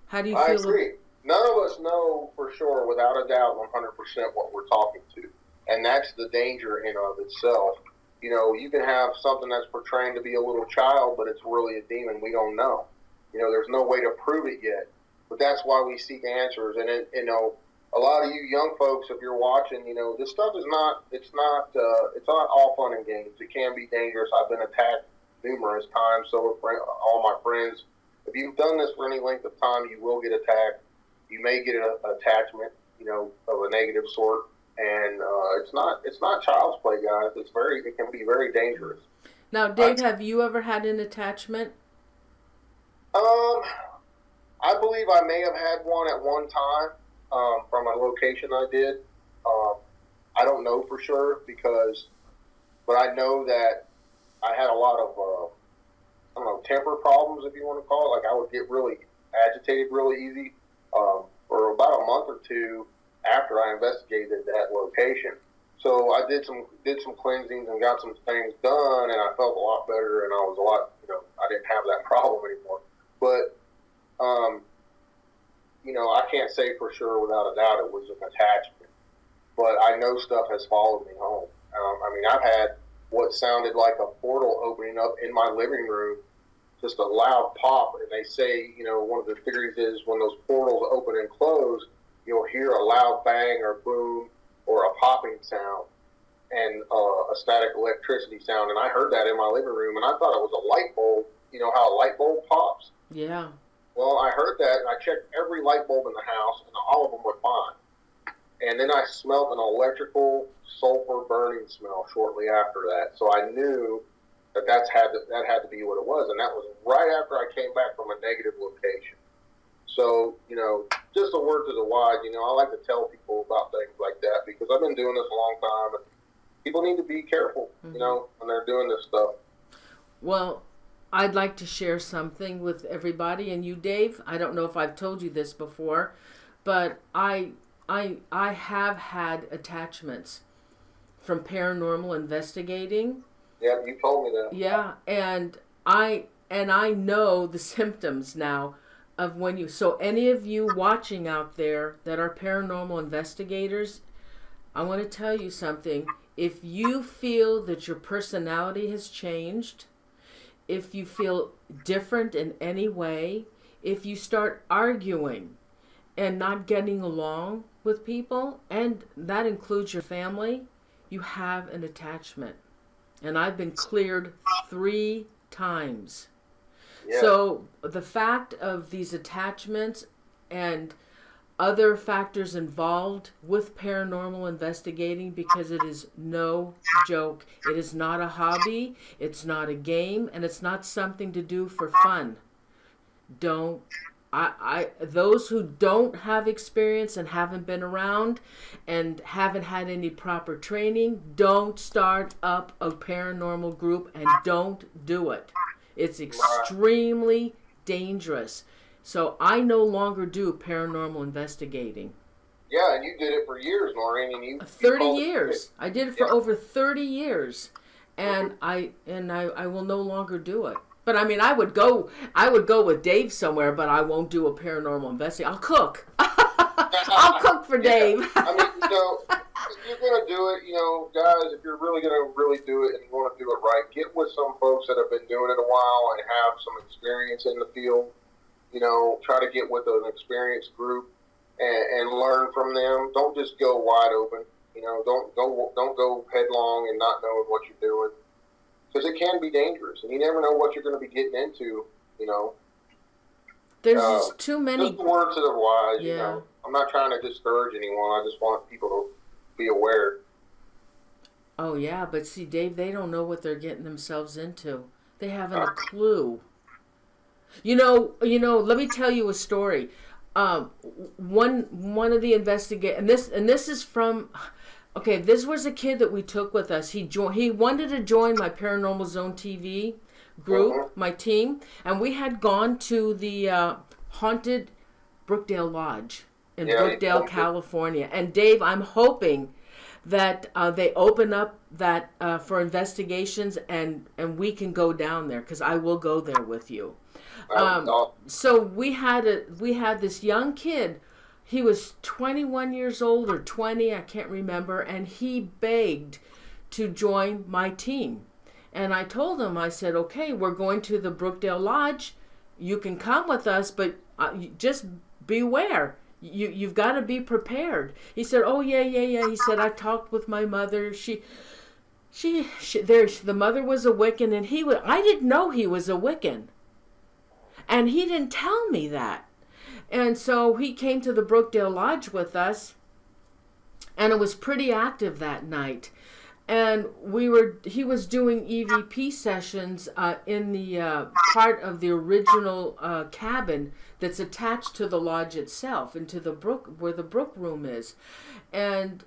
How do you feel? I agree. None of us know for sure, without a doubt, 100% what we're talking to. And that's the danger in of itself. You can have something that's portraying to be a little child, but it's really a demon. We don't know. There's no way to prove it yet. But that's why we seek answers. And, a lot of you young folks, if you're watching, this stuff is it's not all fun and games. It can be dangerous. I've been attacked numerous times. So have all my friends. If you've done this for any length of time, you will get attacked. You may get an attachment, of a negative sort. And it's not child's play, guys. It can be very dangerous. Now, Dave, have you ever had an attachment? I believe I may have had one at one time from a location I did. I don't know for sure but I know that I had a lot of temper problems, if you want to call it. Like I would get really agitated really easy for about a month or two after I investigated that location. So I did some cleansings and got some things done, and I felt a lot better, and I was a lot, I didn't have that problem anymore. But, I can't say for sure without a doubt it was an attachment. But I know stuff has followed me home. I've had what sounded like a portal opening up in my living room, just a loud pop, and they say, one of the theories is when those portals open and close, you'll hear a loud bang or boom or a popping sound and a static electricity sound. And I heard that in my living room, and I thought it was a light bulb. You know how a light bulb pops? Yeah. Well, I heard that, and I checked every light bulb in the house, and all of them were fine. And then I smelled an electrical sulfur burning smell shortly after that. So I knew that had to be what it was. And that was right after I came back from a negative location. So, just a word to the wise, I like to tell people about things like that because I've been doing this a long time, and people need to be careful, mm-hmm. When they're doing this stuff. Well, I'd like to share something with everybody, and you, Dave. I don't know if I've told you this before, but I have had attachments from paranormal investigating. Yeah, you told me that. Yeah, and I know the symptoms now of when so any of you watching out there that are paranormal investigators, I want to tell you something. If you feel that your personality has changed, if you feel different in any way, if you start arguing and not getting along with people, and that includes your family, you have an attachment. And I've been cleared 3 times. Yeah. So the fact of these attachments and other factors involved with paranormal investigating, because it is no joke. It is not a hobby, it's not a game, and it's not something to do for fun. Those who don't have experience and haven't been around and haven't had any proper training, don't start up a paranormal group and don't do it. It's extremely dangerous. So I no longer do paranormal investigating. Yeah, and you did it for years, Norene, and you 30 years. I did it for Yeah. over 30 years. And I will no longer do it. But I mean, I would go with Dave somewhere, but I won't do a paranormal investigation. I'll cook. I'll cook for Dave. I mean, if you're gonna do it, guys, if you're really gonna do it and you want to do it right, get with some folks that have been doing it a while and have some experience in the field. Try to get with an experienced group and learn from them. Don't just go wide open. Don't go headlong and not knowing what you're doing, because it can be dangerous, and you never know what you're going to be getting into. There's just too many. Just the words of the wise. Yeah. I'm not trying to discourage anyone. I just want people to be aware. Oh yeah, but see, Dave, they don't know what they're getting themselves into. They haven't a clue. Let me tell you a story. One of the investigators, and this is from. Okay, this was a kid that we took with us. He wanted to join my Paranormal Zone TV group, my team, and we had gone to the haunted Brookdale Lodge in Brookdale, California. And Dave, I'm hoping that they open up that for investigations, and we can go down there, because I will go there with you. So we had this young kid. He was 21 years old or 20, I can't remember, and he begged to join my team. And I told him, I said, okay, we're going to the Brookdale Lodge. You can come with us, but just beware. You've got to be prepared. He said, oh, yeah. He said, I talked with my mother. The mother was a Wiccan, and I didn't know he was a Wiccan. And he didn't tell me that. And so he came to the Brookdale Lodge with us, and it was pretty active that night. And he was doing EVP sessions in the part of the original cabin that's attached to the lodge itself, into the brook, where the brook room is. And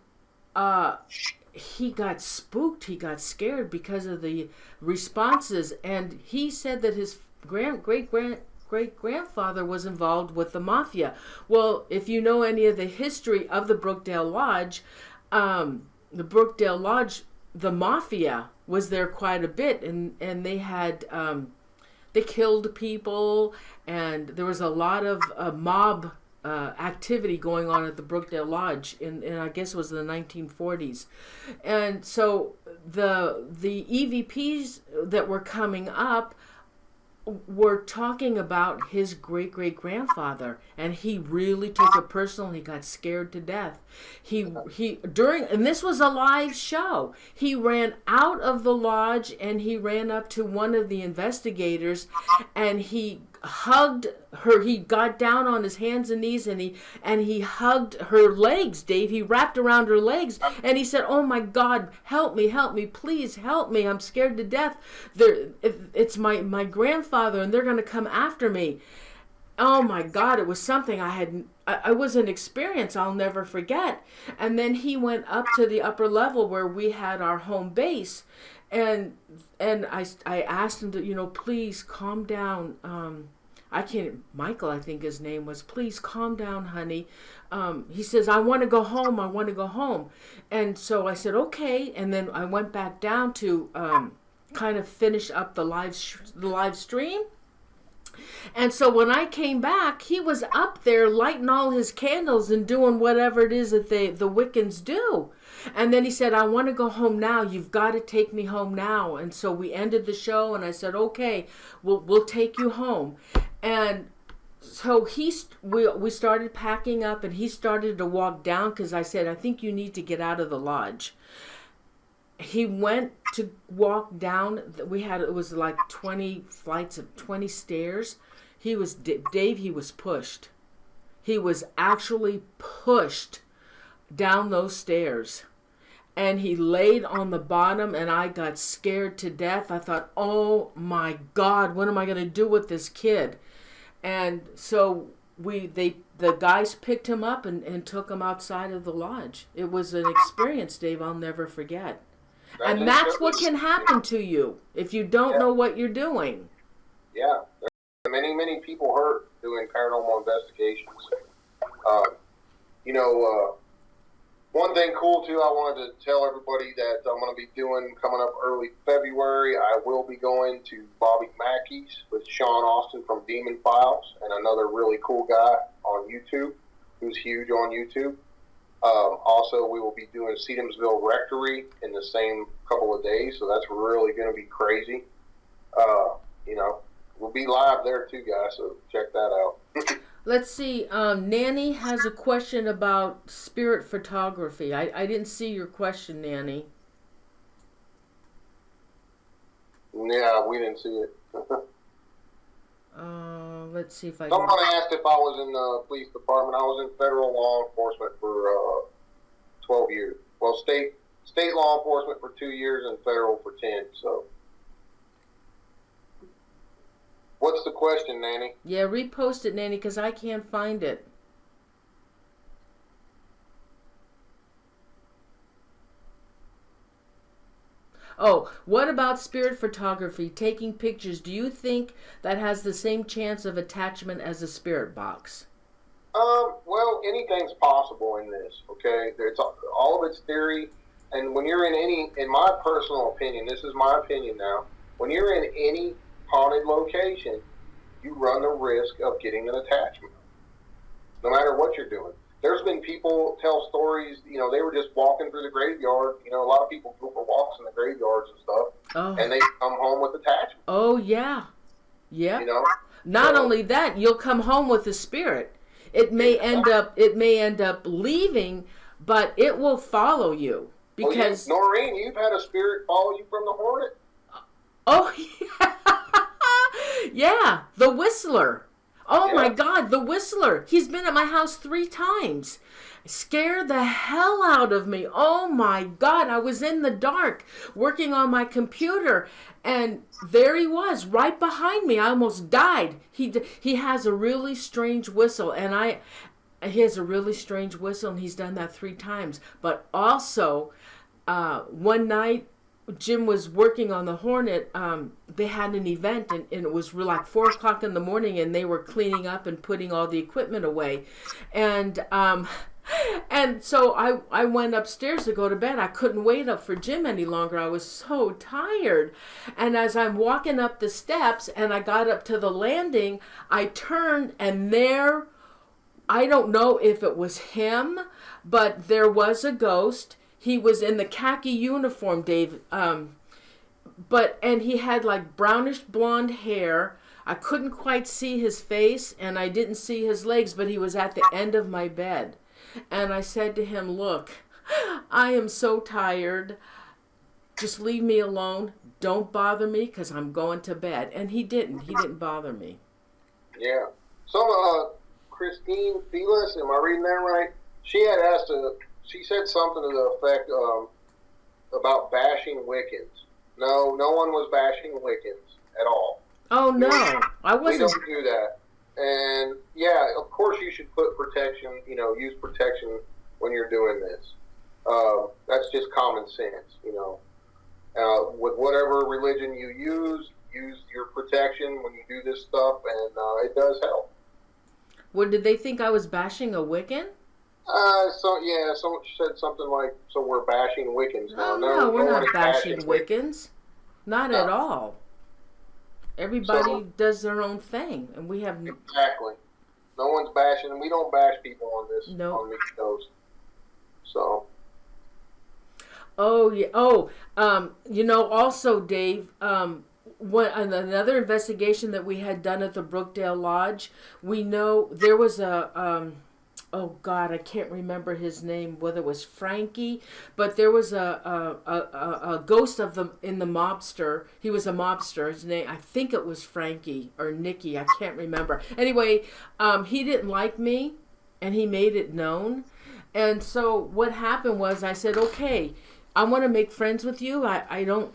he got spooked, he got scared because of the responses, and he said that his great-grandfather was involved with the mafia. Well, if you know any of the history of the Brookdale Lodge, the mafia was there quite a bit, and they had they killed people, and there was a lot of mob activity going on at the Brookdale Lodge in I guess it was the 1940s. And so the EVPs that were coming up were talking about his great-great-grandfather, and he really took it personal. He got scared to death. And this was a live show. He ran out of the lodge, and he ran up to one of the investigators, and he hugged her. He got down on his hands and knees, and he hugged her legs, Dave. He wrapped around her legs, and he said, oh my God, help me, please help me. I'm scared to death. It's my grandfather, and they're going to come after me. Oh my God, it was something I was an experience I'll never forget. And then he went up to the upper level where we had our home base, and I asked him to, please calm down. Michael, I think his name was, please calm down, honey. He says, I want to go home. And so I said, okay. And then I went back down to kind of finish up the live stream. And so when I came back, he was up there lighting all his candles and doing whatever it is that the Wiccans do. And then he said, I want to go home now. You've got to take me home now. And so we ended the show, and I said, okay, we'll take you home. And so we started packing up, and he started to walk down, because I said, I think you need to get out of the lodge. He went to walk down. It was like 20 flights of 20 stairs. Dave, he was pushed. He was actually pushed down those stairs. And he laid on the bottom, and I got scared to death. I thought, oh my God, what am I going to do with this kid? And so the guys picked him up and took him outside of the lodge. It was an experience, Dave, I'll never forget. And that's what can happen to you if you don't know what you're doing. Yeah, there are many people hurt doing paranormal investigations. Uh, one thing cool too, I wanted to tell everybody that I'm going to be doing coming up early February. I will be going to Bobby Mackey's with Sean Austin from Demon Files and another really cool guy on YouTube who's huge on YouTube. Also, we will be doing Sedumsville Rectory in the same couple of days, so that's really going to be crazy. We'll be live there too, guys, so check that out. Let's see. Nanny has a question about spirit photography. I didn't see your question, Nanny. Yeah, we didn't see it. Let's see if I Someone asked if I was in the police department. I was in federal law enforcement for 12 years. Well, state law enforcement for 2 years and federal for 10. So, what's the question, Nanny? Yeah, repost it, Nanny, because I can't find it. Oh, what about spirit photography, taking pictures? Do you think that has the same chance of attachment as a spirit box? Well, anything's possible in this, okay? It's all of it's theory, and when you're in my personal opinion, this is my opinion now, when you're in any haunted location, you run the risk of getting an attachment, no matter what you're doing. There's been people tell stories, they were just walking through the graveyard. A lot of people go for walks in the graveyards and stuff, and they come home with attachments. Oh, yeah. Yeah. Not only that, you'll come home with a spirit. It may end up leaving, but it will follow you. Because Norene, you've had a spirit follow you from the Hornet? Oh, yeah. Yeah, the Whistler. Oh, yeah. My God, the Whistler. He's been at my house 3 times. Scared the hell out of me. Oh, my God. I was in the dark working on my computer, and there he was right behind me. I almost died. He has a really strange whistle, and he has a really strange whistle, and he's done that 3 times. But also, one night, Jim was working on the Hornet. They had an event, and it was like 4 o'clock in the morning, and they were cleaning up and putting all the equipment away. And so I went upstairs to go to bed. I couldn't wait up for Jim any longer. I was so tired. And as I'm walking up the steps and I got up to the landing, I turned, and there, I don't know if it was him, but there was a ghost. He was in the khaki uniform, Dave, and he had like brownish blonde hair. I couldn't quite see his face, and I didn't see his legs, but he was at the end of my bed. And I said to him, look, I am so tired. Just leave me alone. Don't bother me, because I'm going to bed. And he didn't. He didn't bother me. Yeah. So, Christine Felix, am I reading that right? She had asked she said something to the effect about bashing Wiccans. No one was bashing Wiccans at all. Oh, no. I wasn't. We don't do that. And, yeah, of course you should put protection, use protection when you're doing this. That's just common sense, with whatever religion you use your protection when you do this stuff, and it does help. Well, did they think I was bashing a Wiccan? Someone said something like, so we're bashing Wiccans now. No, we're not bashing Wiccans. Not at all. Everybody does their own thing, and we have... Exactly. No one's bashing, and we don't bash people on this, on these shows. So... Oh, yeah. Oh, also, Dave, another investigation that we had done at the Brookdale Lodge, we know there was oh God, I can't remember his name, whether it was Frankie, but there was a ghost in the mobster. He was a mobster. His name, I think it was Frankie or Nicky. I can't remember. Anyway, he didn't like me, and he made it known. And so what happened was, I said, okay, I want to make friends with you. I don't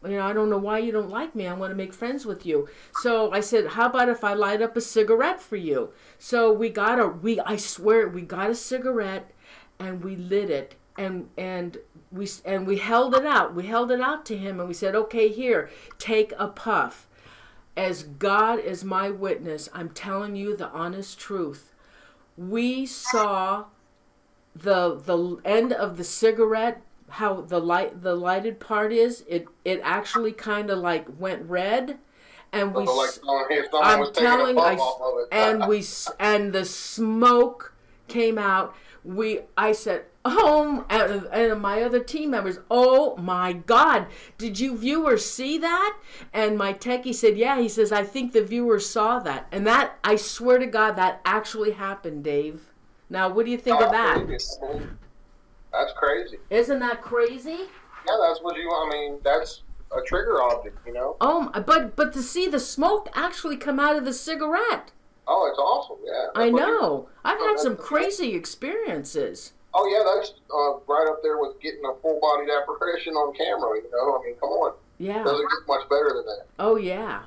know why you don't like me. I want to make friends with you. So I said, how about if I light up a cigarette for you? So I swear we got a cigarette, and we lit it, and we held it out. We held it out to him, and we said, okay, here, take a puff. as God is my witness, I'm telling you the honest truth. We saw the end of the cigarette, how the lighted part is. It actually kind of like went red, and we. So like someone I'm was taking a telling puff off of it. and the smoke came out. I said, oh, and my other team members, oh my God, did you viewers see that? And my techie said, yeah. He says, I think the viewers saw that, and that, I swear to God, that actually happened, Dave. Now, what do you think of that? That's crazy. Isn't that crazy? Yeah, that's what I mean, that's a trigger object, you know? But to see the smoke actually come out of the cigarette. Oh, it's awesome, yeah. I know. I've had some crazy experiences. Oh, yeah, that's right up there with getting a full-bodied apparition on camera, you know? I mean, come on. Yeah. Doesn't get much better than that. Oh, yeah.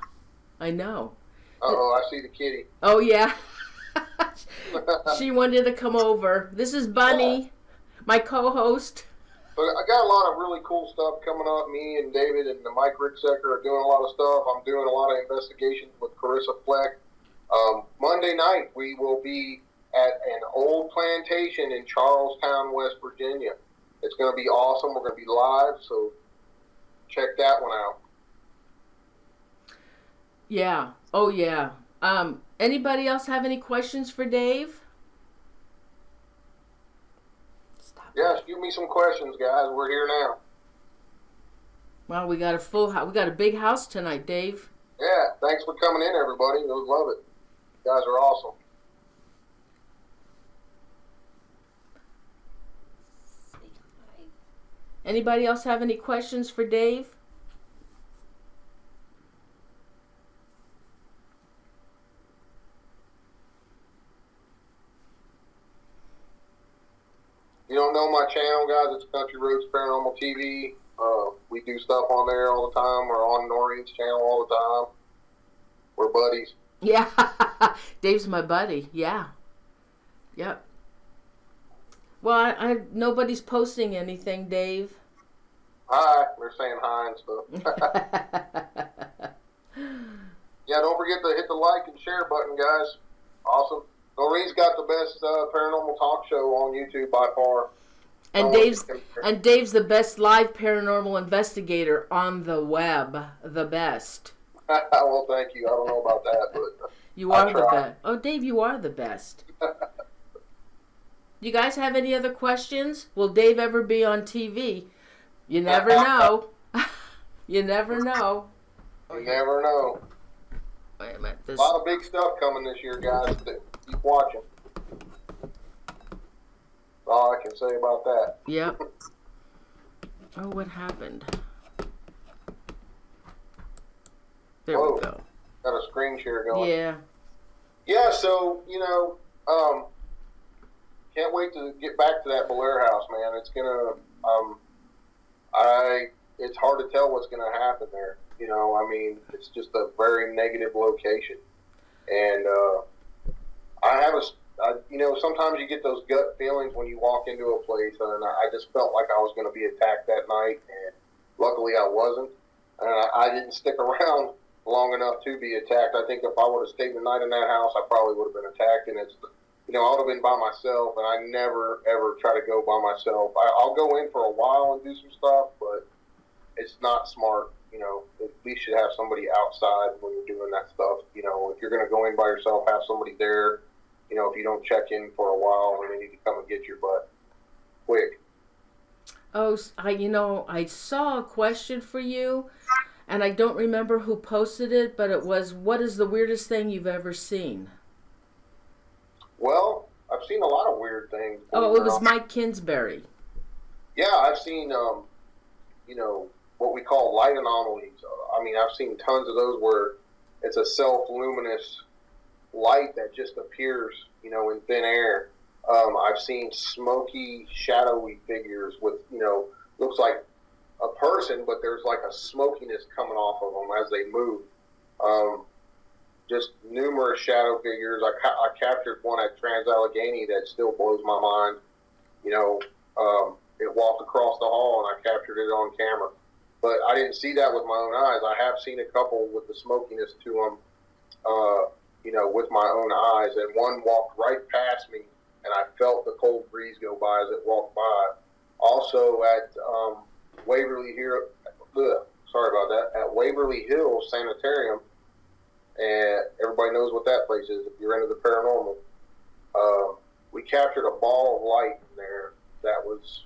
I know. Uh-oh, I see the kitty. Oh, yeah. She wanted to come over. This is Bunny, my co-host. But I got a lot of really cool stuff coming up. Me and David and the Mike Ritzecker are doing a lot of stuff. I'm doing a lot of investigations with Carissa Fleck. Monday night, we will be at an old plantation in Charlestown, West Virginia. It's going to be awesome. We're going to be live, so check that one out. Yeah. Oh, yeah. Anybody else have any questions for Dave? Yeah, shoot me some questions, guys. We're here now. Well, we got a full house. We got a big house tonight, Dave. Yeah, thanks for coming in, everybody. We love it. You guys are awesome. Anybody else have any questions for Dave? You don't know my channel, guys, it's Country Roads Paranormal TV. We do stuff on there all the time. We're on Norene's channel all the time. We're buddies. Yeah. Dave's my buddy. Yeah. Yep. Well, nobody's posting anything, Dave. Hi. They're saying hi and stuff. Yeah, don't forget to hit the like and share button, guys. Awesome. Norene's got the best paranormal talk show on YouTube by far. And Dave's the best live paranormal investigator on the web. The best. Well, thank you. I don't know about that, but you are the best. Oh, Dave, you are the best. You guys have any other questions? Will Dave ever be on TV? You never know. You never know. You never know. Wait a minute. A lot of big stuff coming this year, guys. Keep watching. That's all I can say about that. Yep. Oh, what happened? There we go. Got a screen share going. Yeah. Yeah, so, can't wait to get back to that Bellaire House, man. It's gonna, it's hard to tell what's gonna happen there. It's just a very negative location. And, sometimes you get those gut feelings when you walk into a place, and I just felt like I was going to be attacked that night, and luckily I wasn't. And I didn't stick around long enough to be attacked. I think if I would have stayed the night in that house, I probably would have been attacked, and I would have been by myself, and I never, ever try to go by myself. I'll go in for a while and do some stuff, but it's not smart. At least you should have somebody outside when you're doing that stuff. If you're going to go in by yourself, have somebody there. If you don't check in for a while, then they need to come and get your butt quick. Oh, I saw a question for you, and I don't remember who posted it, but it was, what is the weirdest thing you've ever seen? Well, I've seen a lot of weird things. Oh, it was Mike Kinsberry. Yeah, I've seen, what we call light anomalies. I've seen tons of those where it's a self-luminous light that just appears, in thin air. I've seen smoky, shadowy figures with, looks like a person, but there's like a smokiness coming off of them as they move. Just numerous shadow figures. I captured one at Trans-Allegheny that still blows my mind. It walked across the hall, and I captured it on camera. but I didn't see that with my own eyes. I have seen a couple with the smokiness to them, with my own eyes, and one walked right past me, and I felt the cold breeze go by as it walked by. Also at Waverly here, sorry about that, at Waverly Hills Sanitarium, and everybody knows what that place is if you're into the paranormal. We captured a ball of light in there that was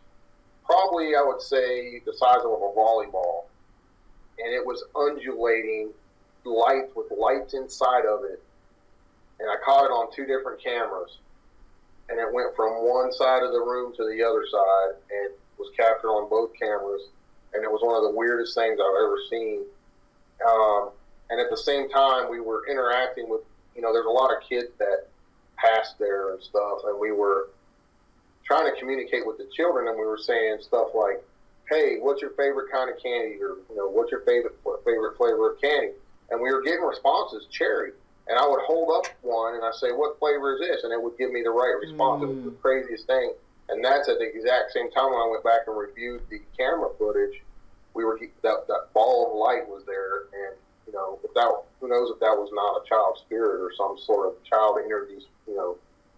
probably, I would say, the size of a volleyball, and it was undulating light with lights inside of it, and I caught it on 2 different cameras, and it went from one side of the room to the other side, and was captured on both cameras, and it was one of the weirdest things I've ever seen. And at the same time, we were interacting with, there's a lot of kids that passed there and stuff, and we were trying to communicate with the children, and we were saying stuff like, hey, what's your favorite kind of candy, or what's your favorite flavor of candy? And we were getting responses, cherry, and I would hold up one and I say, what flavor is this? And it would give me the right response. It was the craziest thing. And that's at the exact same time when I went back and reviewed the camera footage. That ball of light was there, and who knows if that was not a child spirit or some sort of child energy,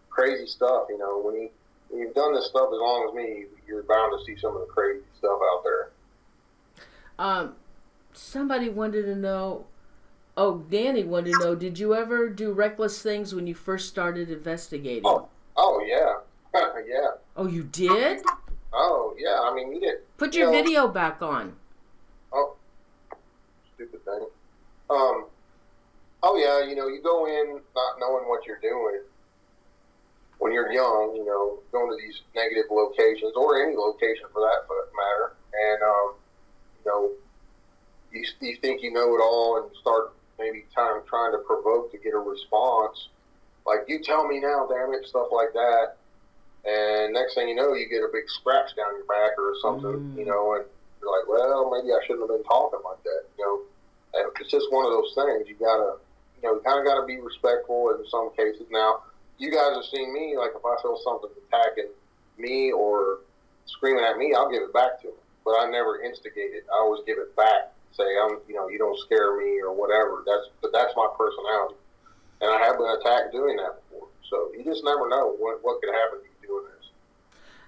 crazy stuff. When you've done this stuff as long as me, you're bound to see some of the crazy stuff out there. Somebody wanted to know, Danny wanted to know, did you ever do reckless things when you first started investigating? Oh yeah. Yeah. Oh, you did? Oh, yeah. I mean, you did. Put your video back on. Oh, stupid thing. Yeah, you go in not knowing what you're doing when you're young, going to these negative locations, or any location for that matter, and, you think you know it all and start maybe trying to provoke to get a response. Like, you tell me now, damn it, stuff like that. And next thing you know, you get a big scratch down your back or something, and you're like, well, maybe I shouldn't have been talking like that, And it's just one of those things. You gotta, you kind of gotta be respectful in some cases. Now, you guys have seen me, like if I feel something attacking me or screaming at me, I'll give it back to them. But I never instigate it. I always give it back. Say, you don't scare me or whatever. That's my personality. And I have been attacked doing that before. So you just never know what could happen to you doing this.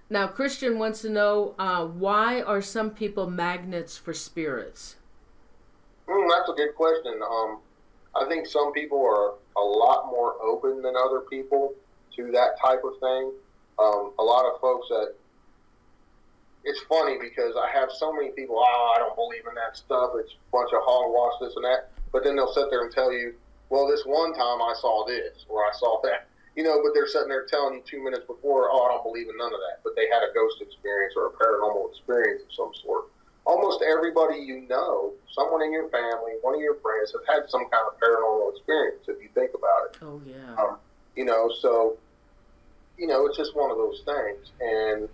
Now, Christian wants to know, why are some people magnets for spirits? That's a good question. I think some people are a lot more open than other people to that type of thing. A lot of folks it's funny because I have so many people, I don't believe in that stuff. It's a bunch of hogwash, this and that. But then they'll sit there and tell you, well, this one time I saw this or I saw that. But they're sitting there telling you 2 minutes before, I don't believe in none of that. But they had a ghost experience or a paranormal experience of some sort. Almost everybody someone in your family, one of your friends, have had some kind of paranormal experience, if you think about it. Oh, yeah. It's just one of those things. And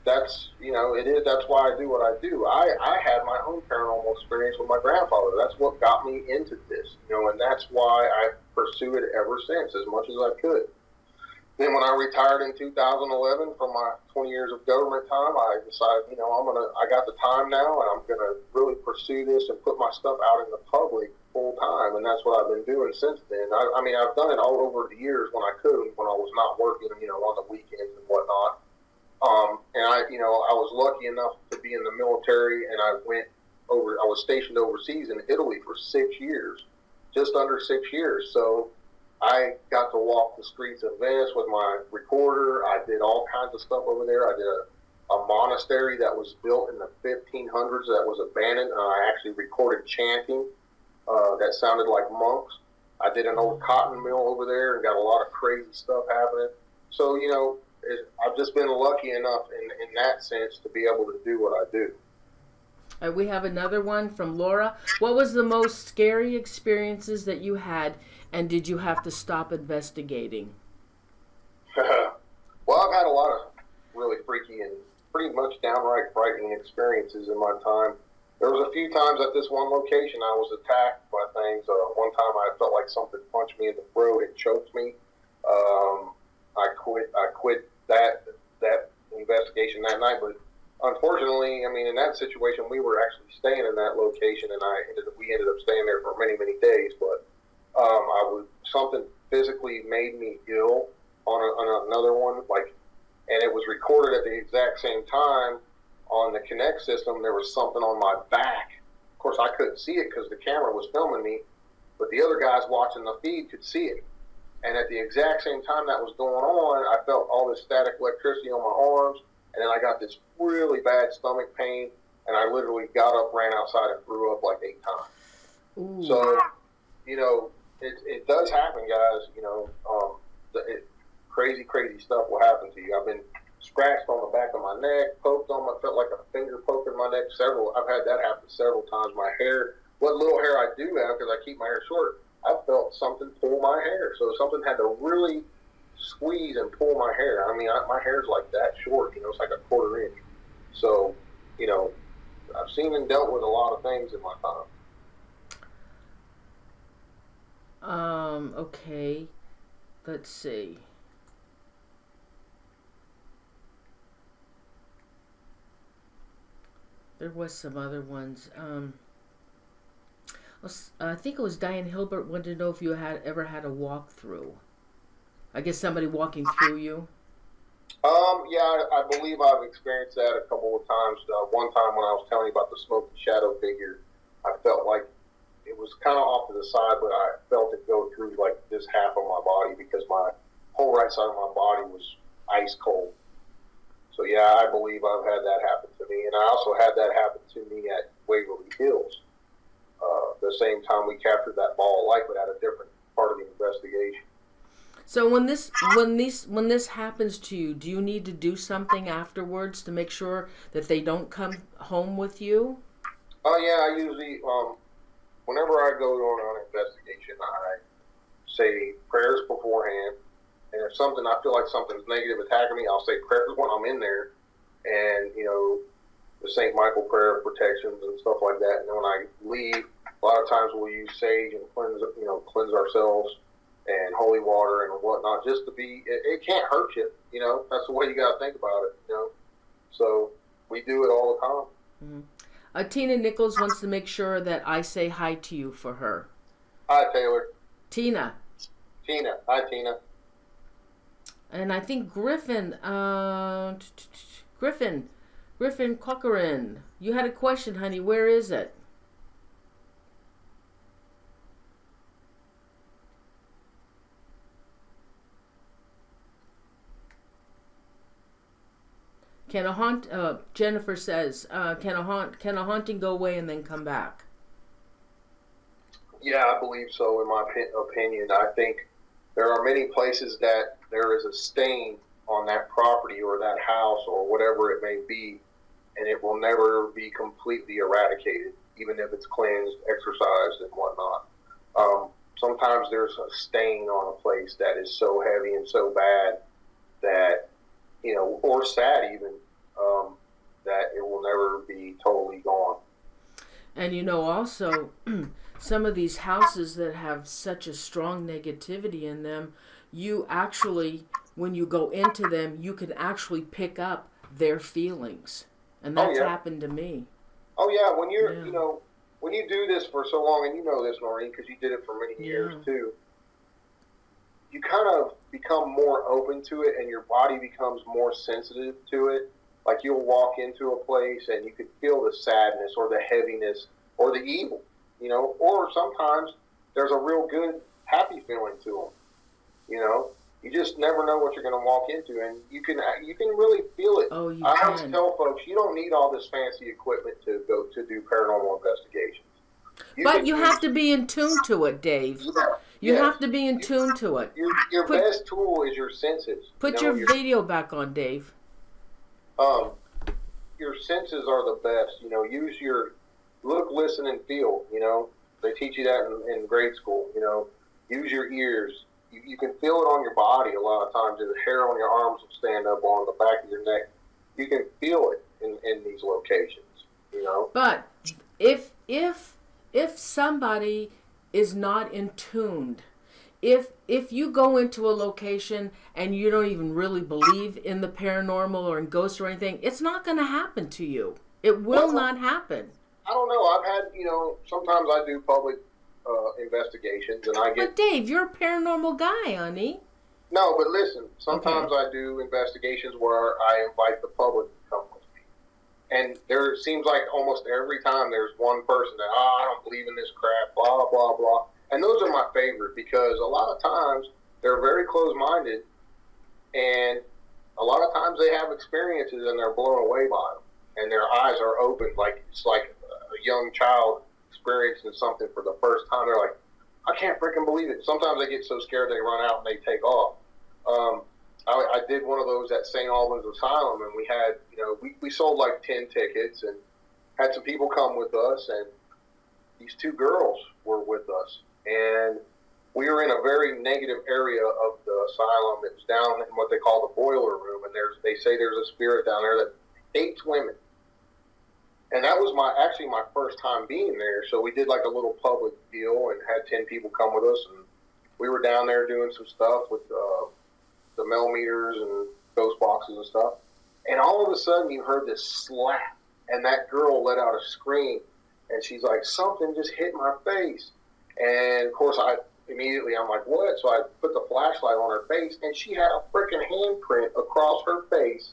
that's, that's why I do what I do. I had my own paranormal experience with my grandfather. That's what got me into this, and that's why I pursue it ever since, as much as I could. Then when I retired in 2011 from my 20 years of government time, I decided, I got the time now, and I'm going to really pursue this and put my stuff out in the public full time, and that's what I've been doing since then. I've done it all over the years when I could, when I was not working, on the weekends and whatnot. And I was lucky enough to be in the military, and I was stationed overseas in Italy for 6 years, just under 6 years. So I got to walk the streets of Venice with my recorder. I did all kinds of stuff over there. I did a monastery that was built in the 1500s that was abandoned, and I actually recorded chanting that sounded like monks. I did an old cotton mill over there and got a lot of crazy stuff happening. So, I've just been lucky enough in that sense to be able to do what I do. We have another one from Laura. What was the most scary experiences that you had, and did you have to stop investigating? Well, I've had a lot of really freaky and pretty much downright frightening experiences in my time. There was a few times at this one location I was attacked by things. One time I felt like something punched me in the throat and choked me. I quit that investigation that night, but unfortunately, I mean, in that situation, we were actually staying in that location, and we ended up staying there for many, many days. But something physically made me ill on another one, like, and it was recorded at the exact same time on the Kinect system. There was something on my back. Of course, I couldn't see it because the camera was filming me, but the other guys watching the feed could see it. And at the exact same time that was going on, I felt all this static electricity on my arms, and then I got this really bad stomach pain, and I literally got up, ran outside, and threw up like 8 times. Ooh. So, you know, it does happen, guys. You know, crazy stuff will happen to you. I've been scratched on the back of my neck, poked on my, felt like a finger poking my neck. I've had that happen several times. My hair, what little hair I do have, because I keep my hair short, I felt something pull my hair. So something had to really squeeze and pull my hair. I mean, my hair's like that short, you know, it's like a 1/4 inch. So, you know, I've seen and dealt with a lot of things in my time. Okay. Let's see. There was some other ones. I think it was Diane Hilbert wanted to know if you had ever had a walkthrough. I guess somebody walking through you. Yeah, I believe I've experienced that a couple of times. One time when I was telling you about the smoky shadow figure, I felt like it was kind of off to the side, but I felt it go through like this half of my body because my whole right side of my body was ice cold. So yeah, I believe I've had that happen to me, and I also had that happen to me at Waverly Hills. The same time we captured that ball of light, but at a different part of the investigation. So when this happens to you, do you need to do something afterwards to make sure that they don't come home with you? Oh yeah, I usually whenever I go on an investigation, I say prayers beforehand, and if I feel like something's negative attacking me, I'll say prayers when I'm in there, and you know, the St. Michael prayer of protections and stuff like that. And then when I leave, a lot of times we'll use sage and cleanse ourselves and holy water and whatnot, just to be. It can't hurt you, you know. That's the way you got to think about it, you know. So we do it all the time. Mm-hmm. Tina Nichols wants to make sure that I say hi to you for her. Hi, Taylor. Tina. Hi, Tina. And I think Griffin Corcoran, you had a question, honey. Where is it? Jennifer says, can a haunting go away and then come back? Yeah, I believe so. In my opinion, I think there are many places that there is a stain on that property or that house or whatever it may be, and it will never be completely eradicated, even if it's cleansed, exorcised, and whatnot. Sometimes there's a stain on a place that is so heavy and so bad that, you know, or sad even, that it will never be totally gone. And you know, also, some of these houses that have such a strong negativity in them, you actually, when you go into them, you can actually pick up their feelings. And that's happened to me. Oh yeah, when you're, you know, when you do this for so long, and you know this, Norene, because you did it for many years too, you kind of become more open to it, and your body becomes more sensitive to it. Like you'll walk into a place and you can feel the sadness or the heaviness or the evil, you know, or sometimes there's a real good, happy feeling to them, you know. You just never know what you're going to walk into, and you can really feel it. Oh, you I can. always tell folks, you don't need all this fancy equipment to go to do paranormal investigations. But you have to be in tune to it, Dave. You have to be in tune to it. Your best tool is your senses. Put your video back on, Dave. Your senses are the best. You know, use your look, listen, and feel. You know, they teach you that in grade school. You know, use your ears. You can feel it on your body a lot of times. The hair on your arms will stand up on the back of your neck. You can feel it in these locations. You know. But if somebody is not in tuned, if you go into a location and you don't even really believe in the paranormal or in ghosts or anything, it's not going to happen to you. It will not happen. I don't know. I've had, sometimes I do public investigations, and I get. But Dave, you're a paranormal guy, honey. No, but listen. Sometimes I do investigations where I invite the public to come with me, and there seems like almost every time there's one person that I don't believe in this crap, blah blah blah, and those are my favorite because a lot of times they're very close-minded, and a lot of times they have experiences and they're blown away by them, and their eyes are open like it's like a young child experiencing something for the first time. They're like, I can't freaking believe it. Sometimes they get so scared they run out and they take off. I did one of those at St. Albans Asylum, and we had, we sold like 10 tickets and had some people come with us, and these two girls were with us. And we were in a very negative area of the asylum. It was down in what they call the boiler room, and they say there's a spirit down there that hates women. And that was actually my first time being there. So we did like a little public deal and had 10 people come with us. And we were down there doing some stuff with the mail meters and ghost boxes and stuff. And all of a sudden you heard this slap. And that girl let out a scream. And she's like, something just hit my face. And of course I'm like, what? So I put the flashlight on her face. And she had a freaking handprint across her face.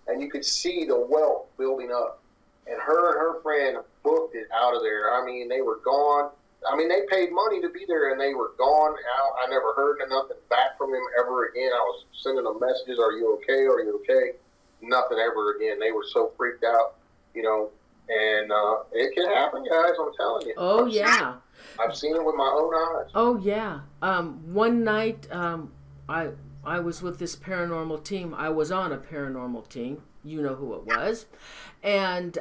And you could see the welt building up. And her friend booked it out of there. I mean, they were gone. I mean, they paid money to be there, and they were gone out. I never heard nothing back from them ever again. I was sending them messages, are you okay? Are you okay? Nothing ever again. They were so freaked out, and it can happen, guys, I'm telling you. Oh, yeah. I've seen it with my own eyes. Oh, yeah. One night, I was with this paranormal team. I was on a paranormal team. You know who it was. And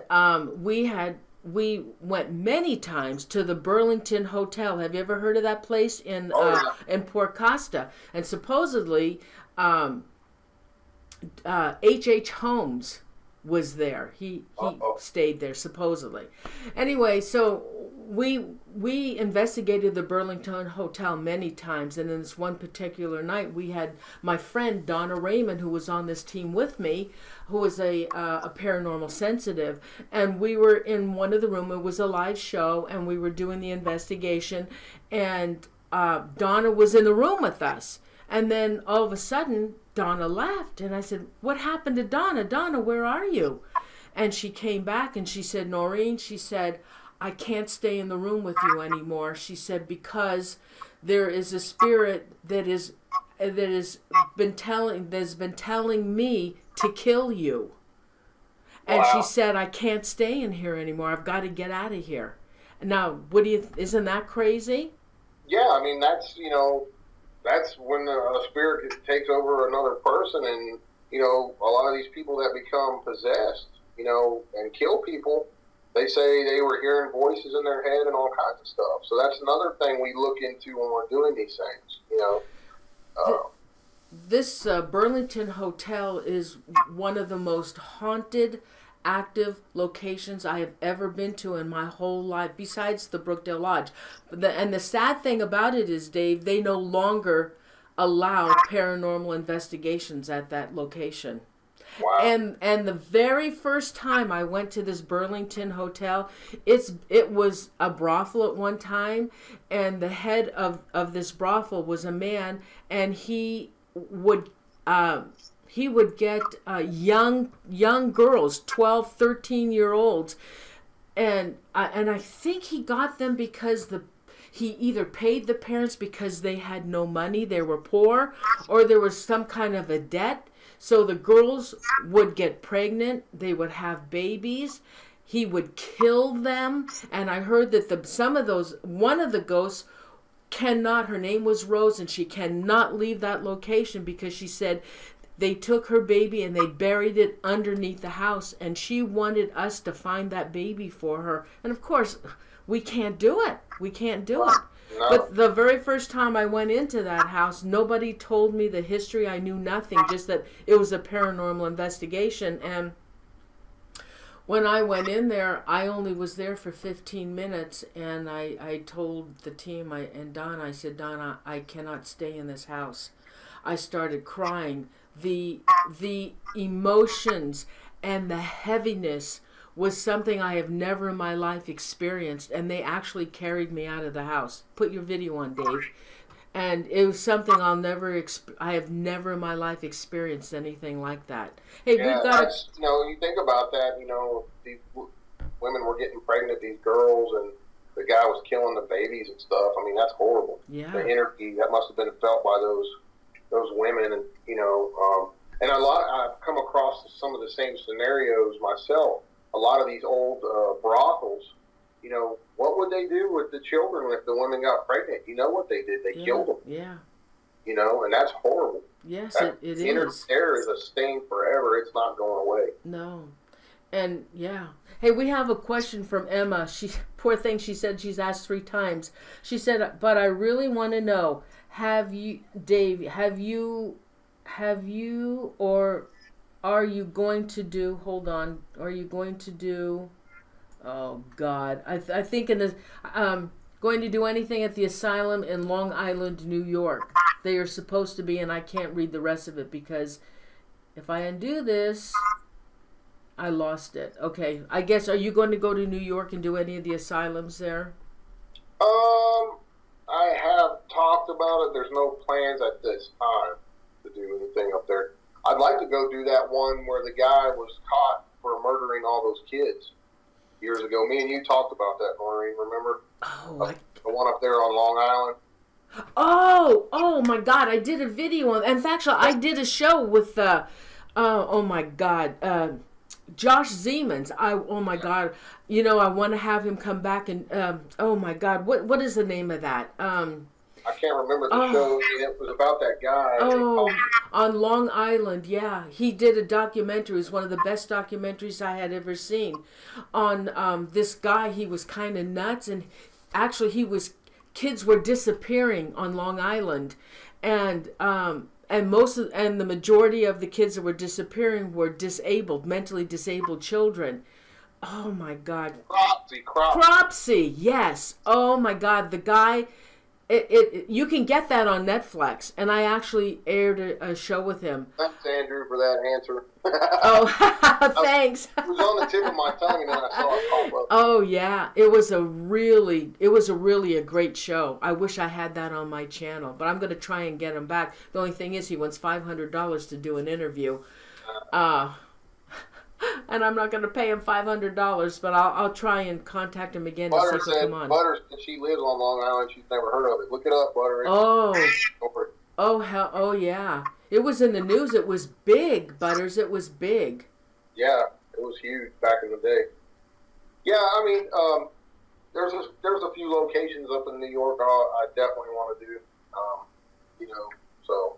we went many times to the Burlington Hotel. Have you ever heard of that place in Port Costa? And supposedly H.H. Holmes was there. He stayed there supposedly. Anyway, so we investigated the Burlington Hotel many times, and then this one particular night we had my friend Donna Raymond, who was on this team with me, who was a paranormal sensitive, and we were in one of the rooms. It was a live show, and we were doing the investigation, and Donna was in the room with us, and then all of a sudden Donna left, and I said, what happened to Donna? Donna, where are you? And she came back and she said, Norene, she said, I can't stay in the room with you anymore. She said, because there is a spirit that has been telling me to kill you. And Wow. She said, I can't stay in here anymore. I've got to get out of here. Now, isn't that crazy? Yeah, I mean, that's when a spirit takes over another person, and, a lot of these people that become possessed, and kill people, they say they were hearing voices in their head and all kinds of stuff. So that's another thing we look into when we're doing these things, This Burlington Hotel is one of the most haunted, active locations I have ever been to in my whole life, besides the Brookdale Lodge. And the sad thing about it is, Dave, they no longer allow paranormal investigations at that location. Wow. And the very first time I went to this Burlington Hotel, it was a brothel at one time, and the head of this brothel was a man, and he would get young girls, 12, 13-year-olds, and I think he got them because he either paid the parents because they had no money, they were poor, or there was some kind of a debt. So the girls would get pregnant, they would have babies, he would kill them, and I heard that one of the ghosts her name was Rose, and she cannot leave that location because she said they took her baby and they buried it underneath the house, and she wanted us to find that baby for her. And of course, we can't do it. No. But the very first time I went into that house, nobody told me the history. I knew nothing, just that it was a paranormal investigation. And When I went in there, I only was there for 15 minutes, and I told the team and Donna, I said, Donna, I cannot stay in this house. I started crying. The emotions and the heaviness was something I have never in my life experienced, and they actually carried me out of the house. Put your video on, Dave. And it was something I have never in my life experienced anything like that. Hey, Yeah, we've got you think about that, these women were getting pregnant, these girls, and the guy was killing the babies and stuff. I mean, that's horrible. Yeah. The energy that must have been felt by those women, and and I've come across some of the same scenarios myself. A lot of these old brothels, what would they do with the children if the women got pregnant? You know what they did? They killed them. Yeah. And that's horrible. Yes, that it inner is. terror is a stain forever. It's not going away. No. And yeah. Hey, we have a question from Emma. She, poor thing, she said she's asked 3 times. She said, but I really want to know, Dave, have you or are you going to do, hold on, are you going to do, oh God, I think in this, going to do anything at the asylum in Long Island, New York. They are supposed to be, and I can't read the rest of it because if I undo this, I lost it. Okay, I guess, are you going to go to New York and do any of the asylums there? I have talked about it. There's no plans at this time to do anything up there. I'd like to go do that one where the guy was caught for murdering all those kids years ago. Me and you talked about that, Norene, remember? Oh, the one up there on Long Island. Oh my God! I did a video on. In fact, I did a show with oh my God, Josh Zeemans. Oh my God, I want to have him come back and oh my God, what is the name of that? I can't remember the show. It was about that guy. Oh, on Long Island, yeah. He did a documentary. It was one of the best documentaries I had ever seen on this guy. He was kind of nuts, and actually kids were disappearing on Long Island, and the majority of the kids that were disappearing were mentally disabled children. Oh my God. Cropsey, yes. Oh my God, the guy. You can get that on Netflix, and I actually aired a show with him. Thanks, Andrew, for that answer. Oh, thanks. It was on the tip of my tongue, and then I saw it pop up. Oh yeah, it was a really a great show. I wish I had that on my channel, but I'm going to try and get him back. The only thing is, he wants $500 to do an interview. And I'm not going to pay him $500, but I'll try and contact him again to see if he'll come on. Butter said she lives on Long Island. She's never heard of it. Look it up, Butter. Oh yeah. It was in the news. It was big, Butters. It was big. Yeah, it was huge back in the day. Yeah, I mean, there's a few locations up in New York I definitely want to do. So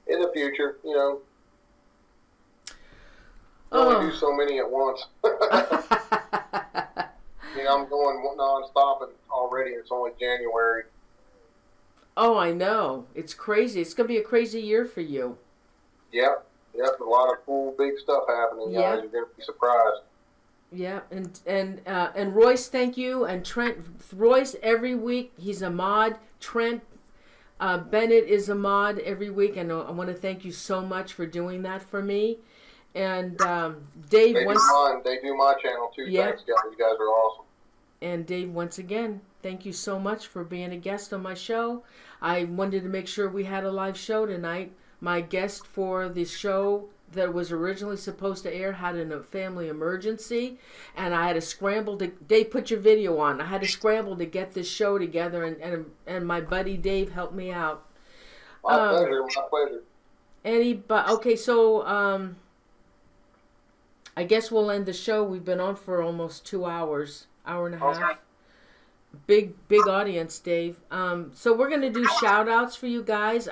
in the future, only do so many at once. I'm going nonstop and already it's only January. Oh, I know. It's crazy. It's going to be a crazy year for you. Yep. A lot of cool, big stuff happening, guys. You're going to be surprised. Yeah, and Royce, thank you. And Trent, Royce, every week, he's a mod. Trent Bennett is a mod every week, and I want to thank you so much for doing that for me. And Dave, they do my channel too. Yeah. Thanks, guys. You guys are awesome. And Dave, once again, thank you so much for being a guest on my show. I wanted to make sure we had a live show tonight. My guest for the show that was originally supposed to air had a family emergency, and I had to scramble to. Dave, put your video on. I had to scramble to get this show together, and my buddy Dave helped me out. My pleasure. Okay, so I guess we'll end the show. We've been on for almost 2 hours, hour and a half. Okay. Big audience, Dave. So we're gonna do shout outs for you guys.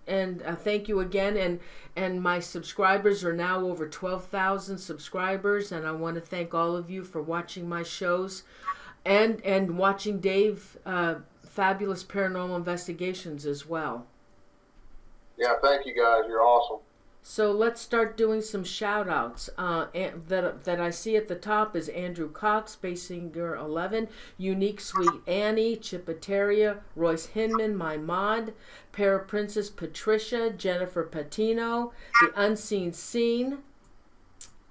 Thank you again. And my subscribers are now over 12,000 subscribers, and I want to thank all of you for watching my shows and watching Dave fabulous paranormal investigations as well. Yeah, thank you guys. You're awesome. So let's start doing some shout outs. That I see at the top is Andrew Cox, Basinger 11, Unique Sweet Annie, Chipateria, Royce Hinman, My Mod, Paraprincess Patricia, Jennifer Patino, The Unseen Scene.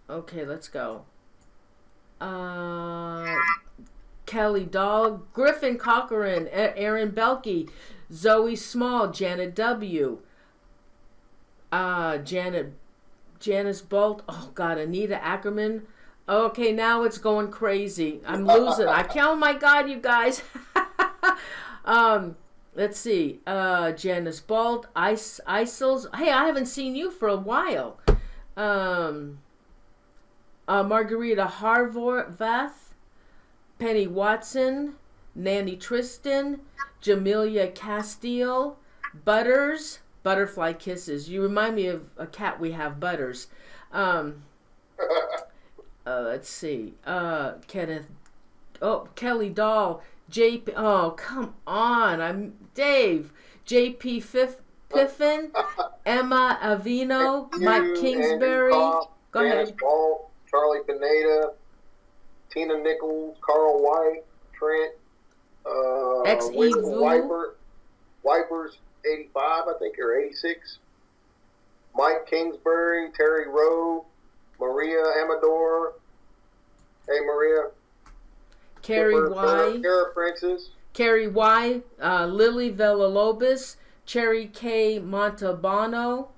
Okay, let's go. Kelly Dog, Griffin Cochran, Aaron Belkey, Zoe Small, Janet W. Janice Bolt. Oh God, Anita Ackerman. Okay, now it's going crazy. I'm losing. I can't. Oh my God, you guys. Let's see. Janice Bolt, Isels. Hey, I haven't seen you for a while. Margarita Harvath, Penny Watson, Nanny Tristan, Jamelia Castile, Butters. Butterfly Kisses. You remind me of a cat we have, Butters. Let's see. Kenneth. Oh, Kelly Dahl. JP. Oh, come on. I'm Dave. JP Piffin. Emma Avino. Mike Kingsbury. Go ahead. Ball, Charlie Pineda. Tina Nichols. Carl White. Trent. Wipers. 85, I think, or 86. Mike Kingsbury, Terry Rowe, Maria Amador. Hey, Maria. Carrie Y. Kara Francis. Carrie Y. Lily Villalobos. Cherry K. Montalbano.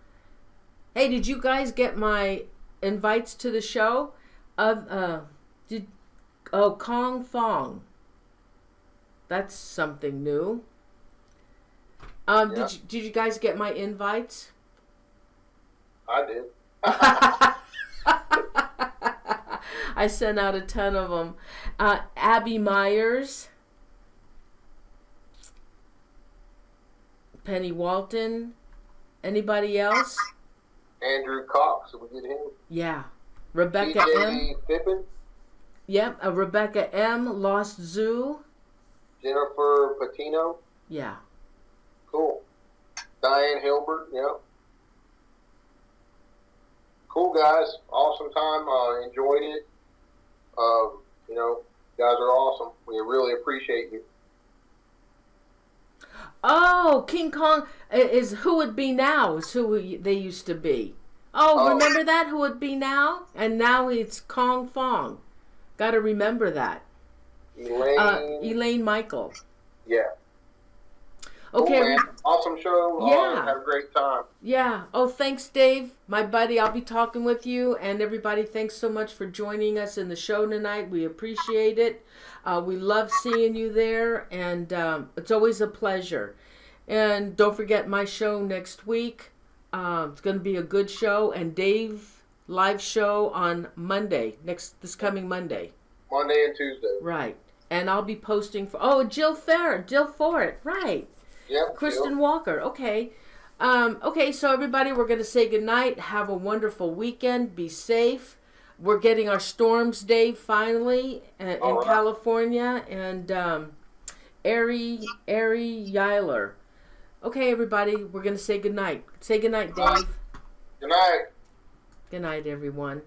Hey, did you guys get my invites to the show? Kong Fong. That's something new. Yeah. Did you guys get my invites? I did. I sent out a ton of them. Abby Myers, Penny Walton. Anybody else? Andrew Cox, did we get him? Yeah. Rebecca TJ M. Pippin. Yep. Rebecca M. Lost Zoo. Jennifer Patino. Yeah. Cool. Diane Hilbert, yeah. Cool, guys. Awesome time. Enjoyed it. You guys are awesome. We really appreciate you. Oh, King Kong is Who Would Be Now is who they used to be. Oh, remember that? Who Would Be Now? And now it's Kong Fong. Got to remember that. Elaine Michael. Yeah. Okay. Cool, man. Awesome show. Yeah. Have a great time. Yeah. Oh, thanks, Dave. My buddy, I'll be talking with you. And everybody, thanks so much for joining us in the show tonight. We appreciate it. We love seeing you there. And it's always a pleasure. And don't forget my show next week. It's going to be a good show. And Dave live show on Monday, this coming Monday. Monday and Tuesday. Right. And I'll be posting for, Jill Fort, right. Yep. Kristen Walker. Okay. Okay, so everybody, we're going to say goodnight. Have a wonderful weekend. Be safe. We're getting our storms day finally in California. And Ari Yiler. Okay, everybody, we're going to say goodnight. Say goodnight, Dave. Good night. Good night, everyone.